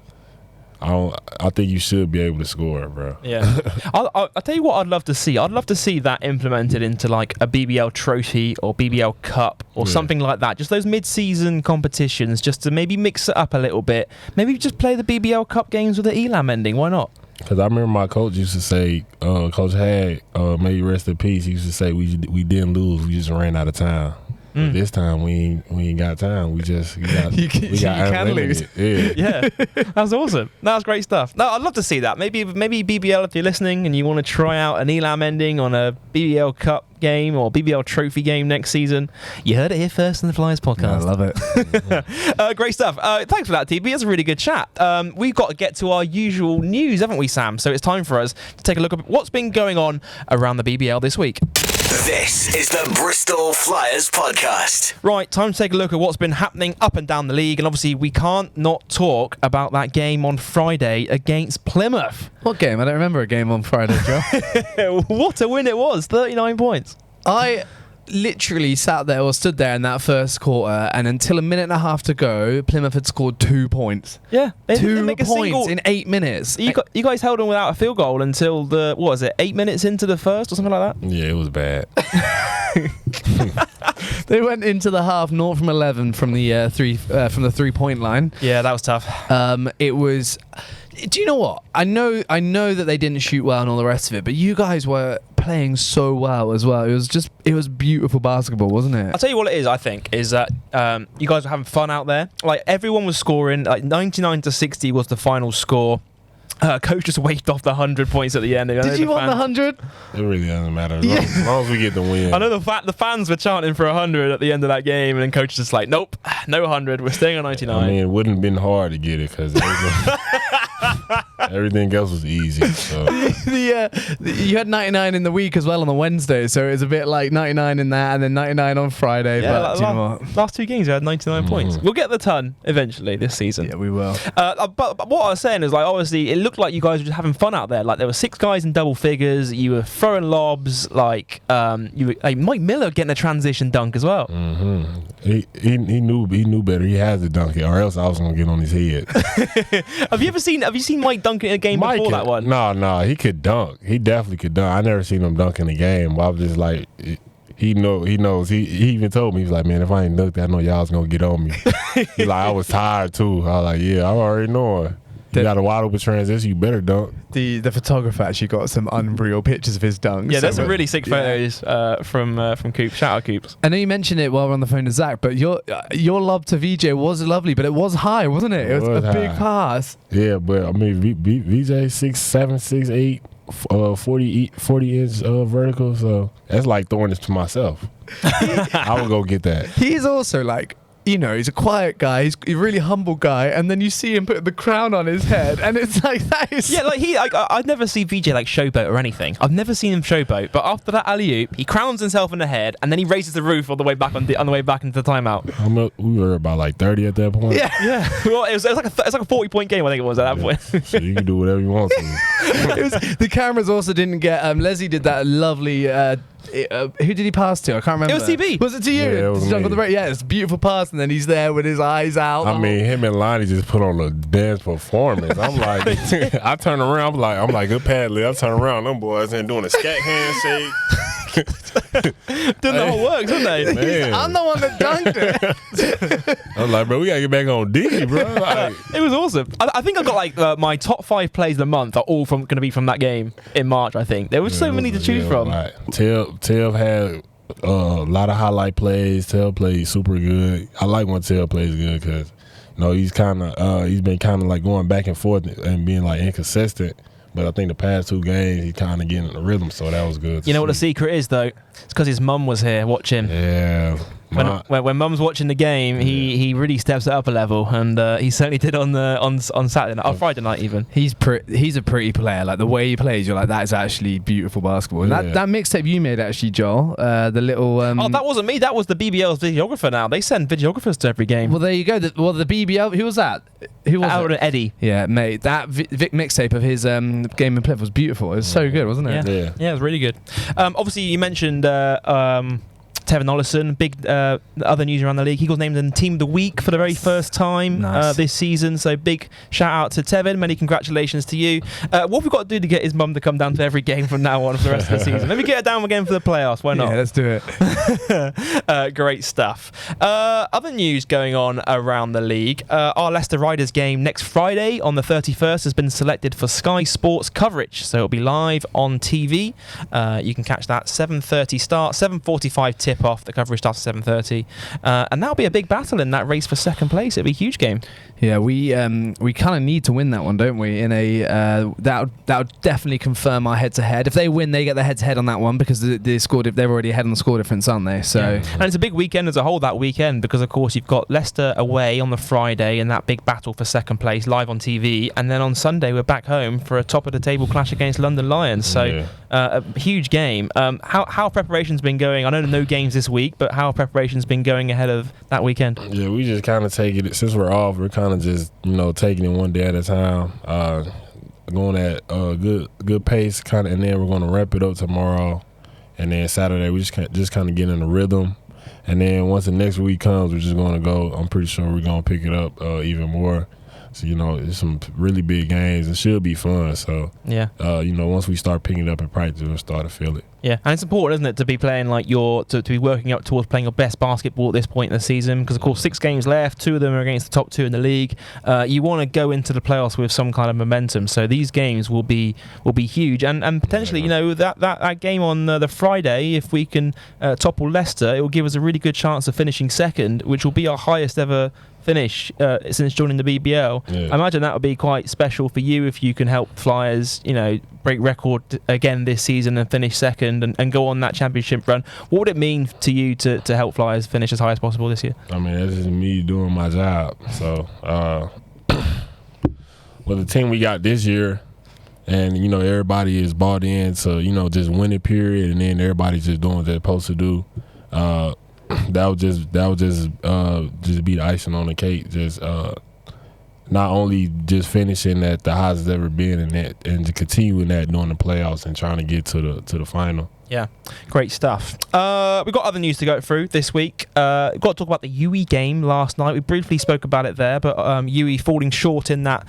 I think you should be able to score, bro. Yeah. I'll tell you what I'd love to see. I'd love to see that implemented into like a BBL trophy or BBL Cup or something like that. Just those mid-season competitions, just to maybe mix it up a little bit. Maybe just play the BBL Cup games with the Elam ending. Why not? Because I remember my coach used to say, Coach Hag, may you rest in peace, he used to say, we didn't lose, we just ran out of time. But this time we ain't got time. We got unlimited. Yeah, that's awesome. That's great stuff. No, I'd love to see that. Maybe BBL, if you're listening and you want to try out an Elam ending on a BBL Cup game or BBL Trophy game next season, you heard it here first in the Flyers podcast. I love it. Great stuff. Thanks for that, TB. It's a really good chat. We've got to get to our usual news, haven't we, Sam? So it's time for us to take a look at what's been going on around the BBL this week. This is the Bristol Flyers podcast. Right, time to take a look at what's been happening up and down the league, and obviously we can't not talk about that game on Friday against Plymouth. What game? I don't remember a game on Friday, Joe. What a win it was, 39 points. I literally sat there or stood there in that first quarter, and until a minute and a half to go, Plymouth had scored 2 points. Yeah, they 2 didn't make a points single in 8 minutes. You guys held on without a field goal until 8 minutes into the first or something like that? Yeah, it was bad. They went into the half 0 from 11 from the 3-point line. Yeah, that was tough. It was Do you know what? I know that they didn't shoot well and all the rest of it, but you guys were playing so well as well. It was beautiful basketball, wasn't it? I'll tell you what it is, I think, is that you guys were having fun out there. Like, everyone was scoring. Like, 99-60 was the final score. Coach just waved off the 100 points at the end. Did you want the 100? It really doesn't matter. As long as we get the win. I know the fans were chanting for 100 at the end of that game, and then coach is just like, nope, no 100. We're staying on 99. I mean, it wouldn't have been hard to get it because everything else was easy. So. You had 99 in the week as well on the Wednesday, so it was a bit like 99 in that and then 99 on Friday. Yeah, but like you know what? Last two games, we had 99 points. We'll get the ton eventually this season. Yeah, we will. But what I was saying is, like, obviously, it looked like you guys were just having fun out there. Like, there were 6 guys in double figures. You were throwing lobs. Like, Mike Miller getting a transition dunk as well. He knew better. He has to dunk it, or else I was gonna get on his head. Have you seen Mike dunk in a game before that one? No, he could dunk. He definitely could dunk. I never seen him dunk in a game. But I was just like, he knows. He even told me, he was like, man, if I ain't dunked, I know y'all was gonna get on me. He like, I was tired too. I was like, yeah, I already know. You got a wide open transition, you better dunk. The photographer actually got some unreal pictures of his dunks. Yeah, there's some really sick photos from Coop. Shout out Coops. I know you mentioned it while we're on the phone to Zach, but your lob to VJ was lovely, but it was high, wasn't it? It was a big pass. Yeah, but I mean, VJ 6'7", 6'8", 40 inch vertical, so that's like throwing this to myself. I would go get that. He's also like, you know, he's a quiet guy. He's a really humble guy, and then you see him put the crown on his head, and it's like that is. Yeah, like I'd never see VJ like showboat or anything. I've never seen him showboat, but after that alley-oop, he crowns himself in the head, and then he raises the roof on the way back on the way back into the timeout. We were about like 30 at that point. Yeah. Well, it's like a 40-point game. I think it was at that point. So you can do whatever you want to. The cameras also didn't get. Leslie did that lovely. Who did he pass to? I can't remember. It was TB. Was it to you? Yeah, it was me. Yeah, it's a beautiful pass, and then he's there with his eyes out. I mean, him and Lonnie just put on a dance performance. I'm like, I turn around, I'm like, good pad lid. I turn around, them boys ain't doing a scat handshake. Didn't know how it works, didn't they? Man. I'm the one that dunked it. I was like, bro, we gotta get back on D, bro. Like, It was awesome. I think I got like my top 5 plays of the month are all going to be from that game in March. I think there was so many to choose from. Right. Tev had a lot of highlight plays. Tev played super good. I like when Tev plays good because, you know, he's been kind of like going back and forth and being like inconsistent. But I think the past 2 games, he's kind of getting in the rhythm, so that was good. You know what the secret is, though? It's because his mum was here watching. Yeah. When mum's watching the game, he really steps it up a level, and he certainly did on Saturday night, or Friday night even. He's a pretty player. Like the way he plays, you're like, that is actually beautiful basketball. And that mixtape you made, actually, Joel, the little. Oh, that wasn't me. That was the BBL's videographer. Now they send videographers to every game. Well, there you go. The BBL. Who was that? Who was Out it? Eddie. Yeah, mate. That Vic mixtape of his game and Plymouth was beautiful. It was so good, wasn't it? Yeah, it was really good. Obviously, you mentioned Tevin Ollison, big other news around the league. He got named in Team of the Week for the very first time this season. So big shout out to Tevin. Many congratulations to you. What have we got to do to get his mum to come down to every game from now on for the rest of the season? Maybe get her down again for the playoffs. Why not? Yeah, let's do it. Great stuff. Other news going on around the league. Our Leicester Riders game next Friday on the 31st has been selected for Sky Sports coverage. So it'll be live on TV. You can catch that 7:30 start, 7:45 tip off. The coverage starts at 7:30, and that'll be a big battle in that race for second place. It'll be a huge game. Yeah, we kind of need to win that one, don't we? In a that would definitely confirm our head-to-head. If they win, they get the head-to-head on that one because they're already ahead on the score difference, aren't they? So, and it's a big weekend as a whole that weekend because of course you've got Leicester away on the Friday in that big battle for second place live on TV, and then on Sunday we're back home for a top of the table clash against London Lions. So a huge game. How preparation's been going? I know no games this week, but how preparation's been going ahead of that weekend? Yeah, we just kind of taking it since we're off. We're kind of just taking it one day at a time, going at a good pace, kind of, and then we're going to wrap it up tomorrow, and then Saturday we just kind of get in the rhythm, and then once the next week comes, we're just going to go. I'm pretty sure we're going to pick it up even more. So it's some really big games. It should be fun. So once we start picking it up in practice, we'll start to feel it. Yeah, and it's important, isn't it, to be playing like to be working up towards playing your best basketball at this point in the season, because of course 6 games left, 2 of them are against the top 2 in the league. You want to go into the playoffs with some kind of momentum, so these games will be huge, and potentially, you know, that game on the Friday, if we can topple Leicester, it will give us a really good chance of finishing second, which will be our highest ever finish since joining the BBL. Yeah. I imagine that would be quite special for you if you can help Flyers, you know, break record again this season and finish second and go on that championship run. What would it mean to you to help Flyers finish as high as possible this year? I mean, that's just me doing my job. So, with the team we got this year, and, you know, everybody is bought in to, you know, just win it, period, and then everybody's just doing what they're supposed to do. That would just be the icing on the cake. Just not only just finishing at the highest it's ever been, and continuing that during the playoffs and trying to get to the final. Yeah, great stuff. We've got other news to go through this week. We've got to talk about the UE game last night. We briefly spoke about it there, but UE falling short in that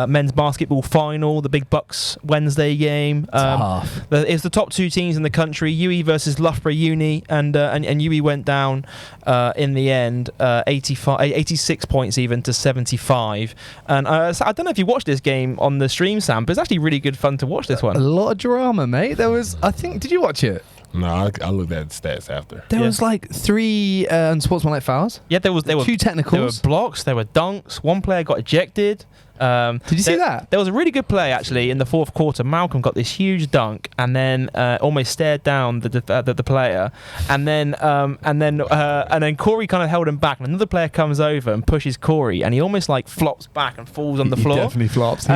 men's basketball final, the Big Bucks Wednesday game. It's the top 2 teams in the country, UE versus Loughborough Uni, and UE went down in the end, 86 points even to 75. And I don't know if you watched this game on the stream, Sam, but it's actually really good fun to watch this one. A lot of drama, mate. There was, I think, did you watch it? No, I looked at the stats after. There was like 3 unsportsmanlike fouls. Yeah, there were 2 technicals. There were blocks, there were dunks. One player got ejected. Did you see that? There was a really good play actually in the 4th quarter. Malcolm got this huge dunk and then almost stared down the player, and then Corey kind of held him back. And another player comes over and pushes Corey, and he almost like flops back and falls on the floor. He definitely flops.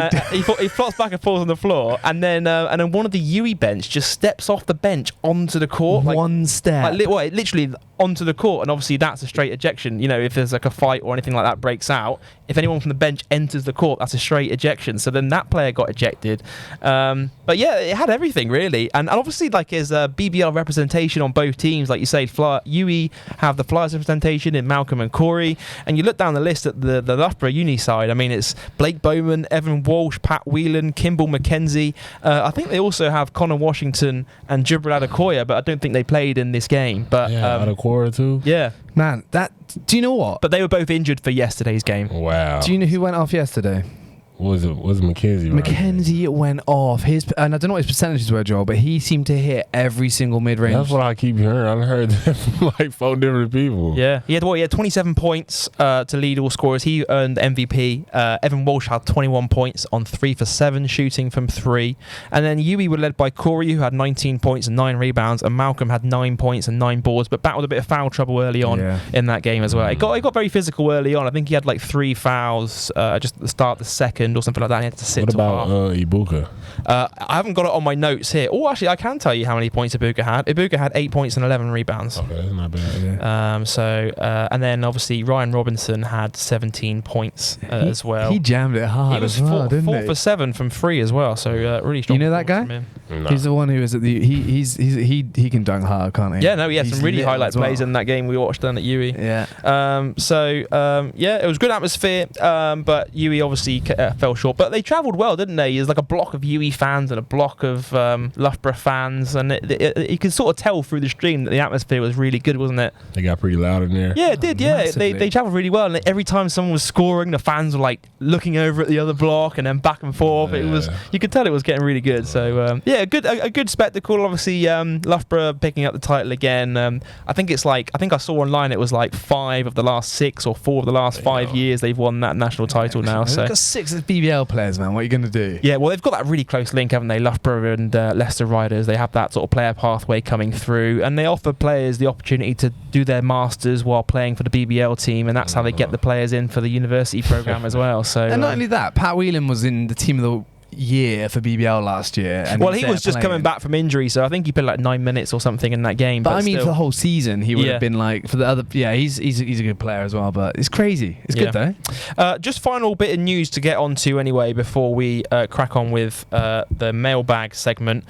He flops back and falls on the floor, and then one of the UE bench just steps off the bench onto the court. One step. Literally onto the court, and obviously that's a straight ejection. You know, if there's like a fight or anything like that breaks out, if anyone from the bench enters the court, that's a straight ejection. So then that player got ejected. But yeah, it had everything really, and obviously like there's a BBL representation on both teams. Like you say, UE have the Flyers representation in Malcolm and Corey, and you look down the list at the Loughborough Uni side. I mean, it's Blake Bowman, Evan Walsh, Pat Whelan, Kimball McKenzie. I think they also have Connor Washington and Jibril Adekoya, but I don't think they played in this game. But Adekoya too. Yeah, man. Do you know what? But they were both injured for yesterday's game. Wow. Do you know who went off yesterday? Was McKenzie? McKenzie went off. And I don't know what his percentages were, Joel, but he seemed to hit every single mid-range. That's what I keep hearing. I heard that from like 4 different people. Yeah, he had 27 points to lead all scorers. He earned MVP. Evan Walsh had 21 points on 3 for 7 shooting from 3. And then UE were led by Corey, who had 19 points and 9 rebounds, and Malcolm had 9 points and 9 boards, but battled a bit of foul trouble early on in that game as well. It got very physical early on. I think he had like 3 fouls just at the start of the second or something like that. He had to sit. What about Ibuka? I haven't got it on my notes here. Oh, actually, I can tell you how many points Ibuka had. Ibuka had 8 points and 11 rebounds. Okay, that's not bad. Yeah. And then obviously Ryan Robinson had 17 points as well. He jammed it hard. He was as well, didn't 4 for 7 from 3 as well. So really strong. You know that guy? No. He's the one who was at the. He can dunk hard, can't he? Yeah, no, he had some really highlight plays in that game we watched down at UE. Yeah. It was good atmosphere, but UE obviously fell short. But they travelled well, didn't they? There's like a block of UE fans and a block of Loughborough fans, and you could sort of tell through the stream that the atmosphere was really good, wasn't it? They got pretty loud in there. Yeah, it did. Yeah, they travelled really well, and every time someone was scoring, the fans were like looking over at the other block and then back and forth. It was, you could tell it was getting really good. So a good spectacle. Obviously, Loughborough picking up the title again. I think I saw online it was like 5 of the last 6 or 4 of the last 5 years they've won that national title now. So they've got 6 BBL players, man. What are you going to do? Yeah, well, they've got that really close link, haven't they? Loughborough and Leicester Riders. They have that sort of player pathway coming through, and they offer players the opportunity to do their masters while playing for the BBL team, and that's how they get the players in for the university program as well. So, and not only that, Pat Whelan was in the team of the year for BBL last year. And he was just coming back from injury, so I think he played like 9 minutes or something in that game. But I mean, for the whole season, he would have been like, for the other, he's a good player as well, but it's crazy. It's good though. Just final bit of news to get onto anyway before we crack on with the mailbag segment.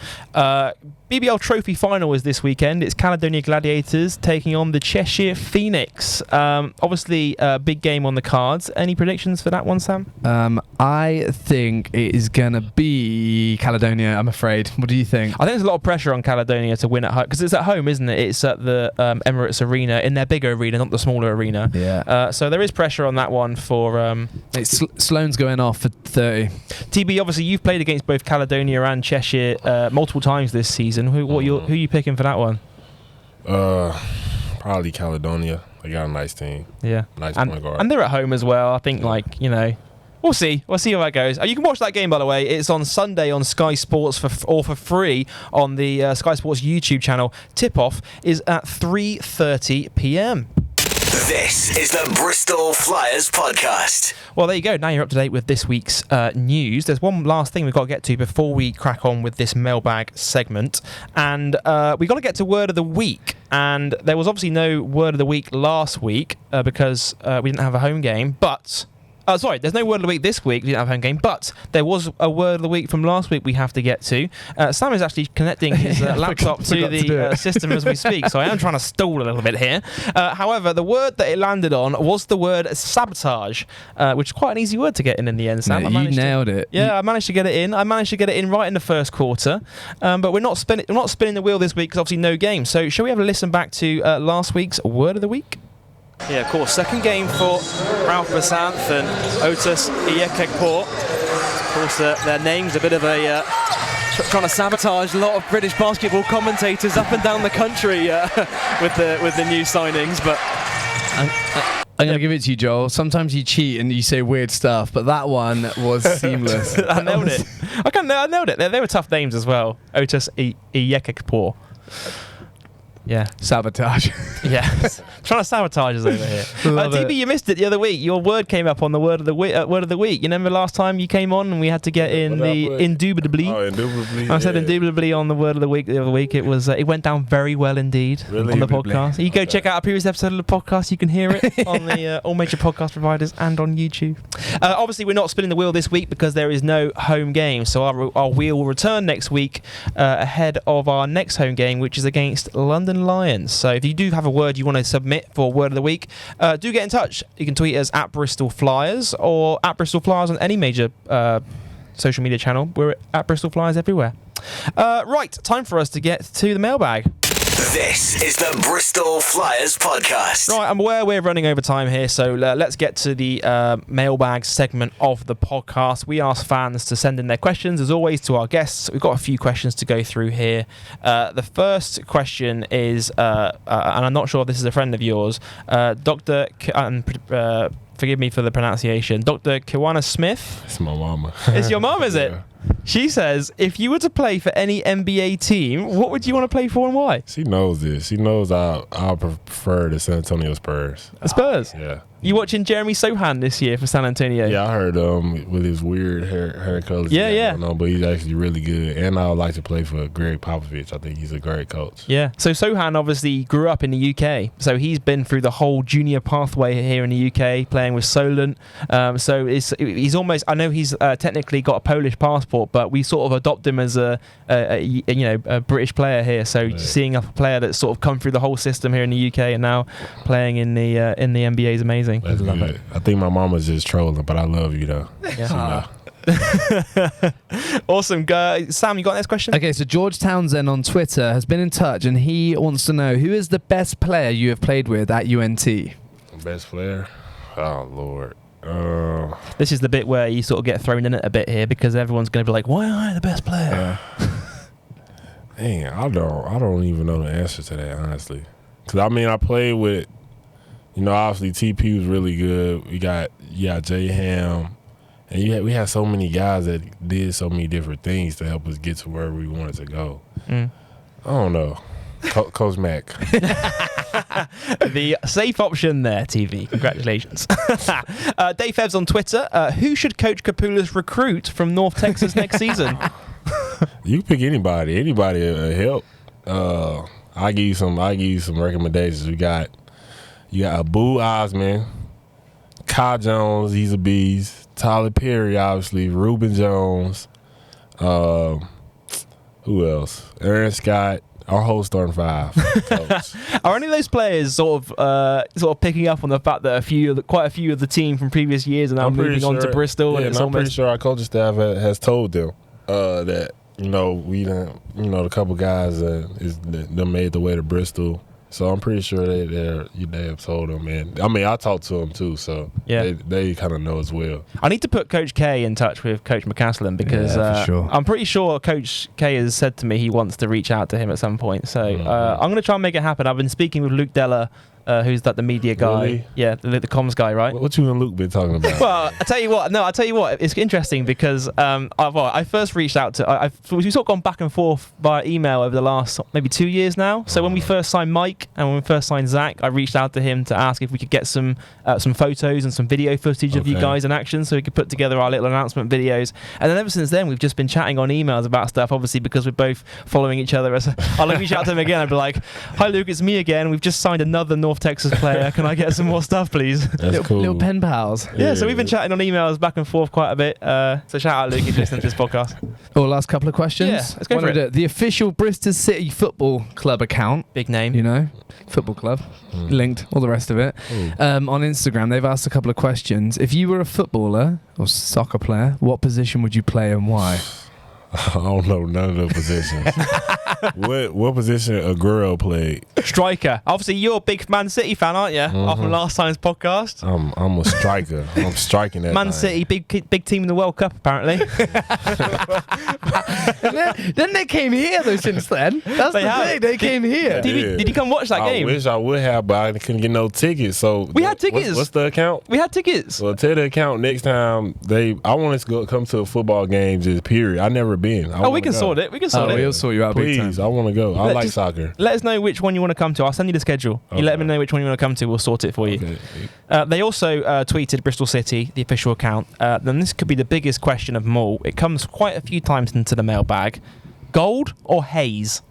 BBL Trophy Final is this weekend. It's Caledonia Gladiators taking on the Cheshire Phoenix. Obviously, a big game on the cards. Any predictions for that one, Sam? I think it is going to be Caledonia, I'm afraid. What do you think? I think there's a lot of pressure on Caledonia to win at home, because it's at home, isn't it? It's at the Emirates Arena, in their bigger arena, not the smaller arena. Yeah. So there is pressure on that one for... Sloane's going off for 30. TB, obviously, you've played against both Caledonia and Cheshire multiple times this season. Who are you picking for that one? Probably Caledonia. They got a nice team. Yeah. Nice point guard. And they're at home as well. I think, we'll see. We'll see how that goes. You can watch that game, by the way. It's on Sunday on Sky Sports for free on the Sky Sports YouTube channel. Tip-off is at 3:30 p.m. This is the Bristol Flyers podcast. Well, there you go. Now you're up to date with this week's news. There's one last thing we've got to get to before we crack on with this mailbag segment. And we've got to get to Word of the Week. And there was obviously no Word of the Week last week because we didn't have a home game. But... there's no Word of the Week this week. We didn't have a home game, but there was a Word of the Week from last week we have to get to. Sam is actually connecting his laptop to the system as we speak, so I am trying to stall a little bit here. However, the word that it landed on was the word sabotage, which is quite an easy word to get in the end, Sam. No, you nailed it. Yeah, I managed to get it in. I managed to get it in right in the first quarter, but we're not spinning the wheel this week because obviously no game. So shall we have a listen back to last week's Word of the Week? Yeah, of course. Second game for Ralph Basanth and Otis Iyekekpo. Of course, their names a bit of a trying to sabotage a lot of British basketball commentators up and down the country with the new signings. But I'm going to give it to you, Joel. Sometimes you cheat and you say weird stuff, but that one was seamless. I nailed it. I nailed it. They were tough names as well. Otis Iyekekpo. Yeah. Sabotage. Yeah. Trying to sabotage us over here. TB, you missed it the other week. Your word came up on the Word of the Week. You remember last time you came on and we had to get in the indubitably. Oh, indubitably. I said indubitably on the Word of the Week the other week. It was it went down very well indeed on the podcast. You go check out a previous episode of the podcast. You can hear it on the all major podcast providers and on YouTube. Obviously, we're not spinning the wheel this week because there is no home game. So our wheel will return next week ahead of our next home game, which is against London Lions. So if you do have a word you want to submit for Word of the Week, do get in touch. You can tweet us at Bristol Flyers or at Bristol Flyers on any major social media channel. We're at Bristol Flyers everywhere. Right, time for us to get to the mailbag. This is the Bristol Flyers podcast. Right, I'm aware we're running over time here, so let's get to the mailbag segment of the podcast. We ask fans to send in their questions, as always, to our guests. We've got a few questions to go through here. The first question is, and I'm not sure if this is a friend of yours, Dr. Forgive me for the pronunciation, Dr. Kiwana Smith. It's my mama. It's your mom, is it? Yeah. She says, if you were to play for any NBA team, what would you want to play for and why? She knows this. She knows I prefer the San Antonio Spurs. The Spurs? Yeah. You watching Jeremy Sohan this year for San Antonio? Yeah, I heard with his weird hair colors. Yeah. No, but he's actually really good. And I would like to play for Greg Popovich. I think he's a great coach. Yeah. So Sohan obviously grew up in the UK. So he's been through the whole junior pathway here in the UK, playing with Solent. So he's almost, I know he's technically got a Polish passport, but we sort of adopt him as a British player here. So seeing a player that's sort of come through the whole system here in the UK and now playing in the NBA is amazing. That's love it. I think my mama's just trolling, but I love you though. Yeah. Awesome. Sam, you got the next question? Okay, so George Townsend on Twitter has been in touch and he wants to know, who is the best player you have played with at UNT? Best player? Oh, Lord. This is the bit where you sort of get thrown in it a bit here because everyone's going to be like, why am I the best player? Dang, I don't even know the answer to that, honestly. Because, I played with, obviously TP was really good. We got J Ham. And we had so many guys that did so many different things to help us get to where we wanted to go. I don't know. Coach Mac. The safe option there, TV. Congratulations. Dave Febs on Twitter. Who should Coach Kapoulas recruit from North Texas next season? You can pick anybody. Anybody will help. I'll give you some recommendations. You got Abu Osman, Kai Jones, he's a beast. Tyler Perry, obviously. Reuben Jones. Who else? Aaron Scott. Our whole starting five. Coach. Are any of those players sort of picking up on the fact that quite a few of the team from previous years are now moving on to Bristol? Yeah, and I'm pretty sure our coaching staff has told them that we done, a couple guys they made the way to Bristol. So I'm pretty sure they have told them, man. I mean, I talked to them too, so they kind of know as well. I need to put Coach K in touch with Coach McCaslin because for sure. I'm pretty sure Coach K has said to me he wants to reach out to him at some point. So I'm going to try and make it happen. I've been speaking with Luke Della, who's the media guy. Really? Yeah, the comms guy, right? What you and Luke been talking about? Well, I tell you what, it's interesting because I first reached out to, we've sort of gone back and forth via email over the last maybe 2 years now. So when we first signed Mike and when we first signed Zach, I reached out to him to ask if we could get some photos and some video footage of you guys in action so we could put together our little announcement videos. And then ever since then, we've just been chatting on emails about stuff, obviously because we're both following each other. I'll reach out to him again and be like, hi Luke, it's me again. We've just signed another North Texas player. Can I get some more stuff, please? That's cool. Little pen pals. Yeah, so we've been chatting on emails back and forth quite a bit. So shout out Luke if you're listening to this podcast. Last couple of questions. Yeah, let's go for it. The official Bristol City Football Club account. Big name. Football club. Linked, all the rest of it. On Instagram, they've asked a couple of questions. If you were a footballer or soccer player, what position would you play and why? I don't know none of the positions. What position Aguero played? Striker. Obviously, you're a big Man City fan, aren't you? Off from last time's podcast. I'm a striker. I'm striking that. Man City, big team in the World Cup, apparently. Then they came here, though, since then. That's the thing. They came here. Did you come watch that game? I wish I would have, but I couldn't get no tickets. So we had tickets. What's the account? We had tickets. Well, tell the account next time. I want us to come to a football game. Just period. I never been. We can sort it. We can sort it. We'll sort you out. Please, I want to go. I like soccer. Let us know which one you want to come to. I'll send you the schedule. Okay. You let me know which one you want to come to. We'll sort it for you. Okay. They also tweeted Bristol City, the official account. Then this could be the biggest question of them all. It comes quite a few times into the mailbag. Gold or haze?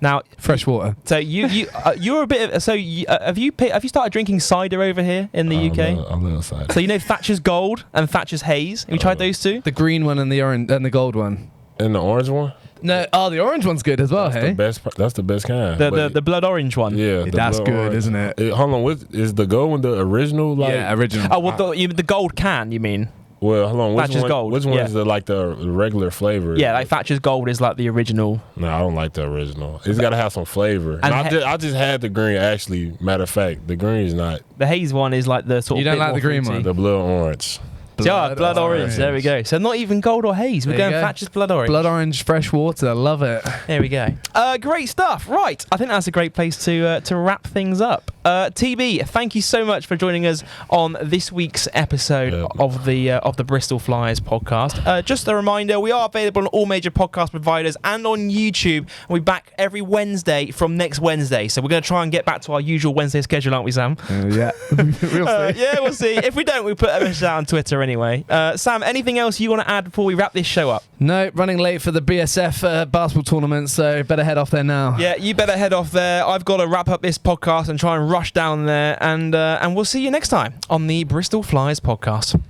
Now, fresh water. So you're a bit of, have you started drinking cider over here in the UK? A little cider. So Thatcher's Gold and Thatcher's Haze. Have you tried those two? The green one and the orange and the gold one. And the orange one? No, the orange one's good as well. That's the best kind. The blood orange one. Yeah, that's good, orange. Isn't it? Hold on, is the gold one the original? Yeah, original. Oh, well, the gold can, you mean? Well, hold on. Thatcher's Gold. Which one is the regular flavor? Yeah, like Thatcher's Gold is like the original. No, I don't like the original. It's got to have some flavor. And I just had the green, actually. Matter of fact, the green is not. The haze one is like the sort of. You don't like the green fruity one? The blood orange. Blood orange. There we go. So not even gold or haze. We're going Thatcher's blood orange. Blood orange, fresh water. Love it. There we go. Great stuff. Right. I think that's a great place to wrap things up. TB, thank you so much for joining us on this week's episode of the Bristol Flyers podcast. Just a reminder, we are available on all major podcast providers and on YouTube. We'll be back every Wednesday from next Wednesday. So we're going to try and get back to our usual Wednesday schedule, aren't we, Sam? Yeah. We'll see. Yeah, we'll see. If we don't, we put a message out on Twitter anyway. Sam, anything else you want to add before we wrap this show up? No, running late for the BSF basketball tournament, so better head off there now. Yeah, you better head off there. I've got to wrap up this podcast and try and rush down there, and we'll see you next time on the Bristol Flyers podcast.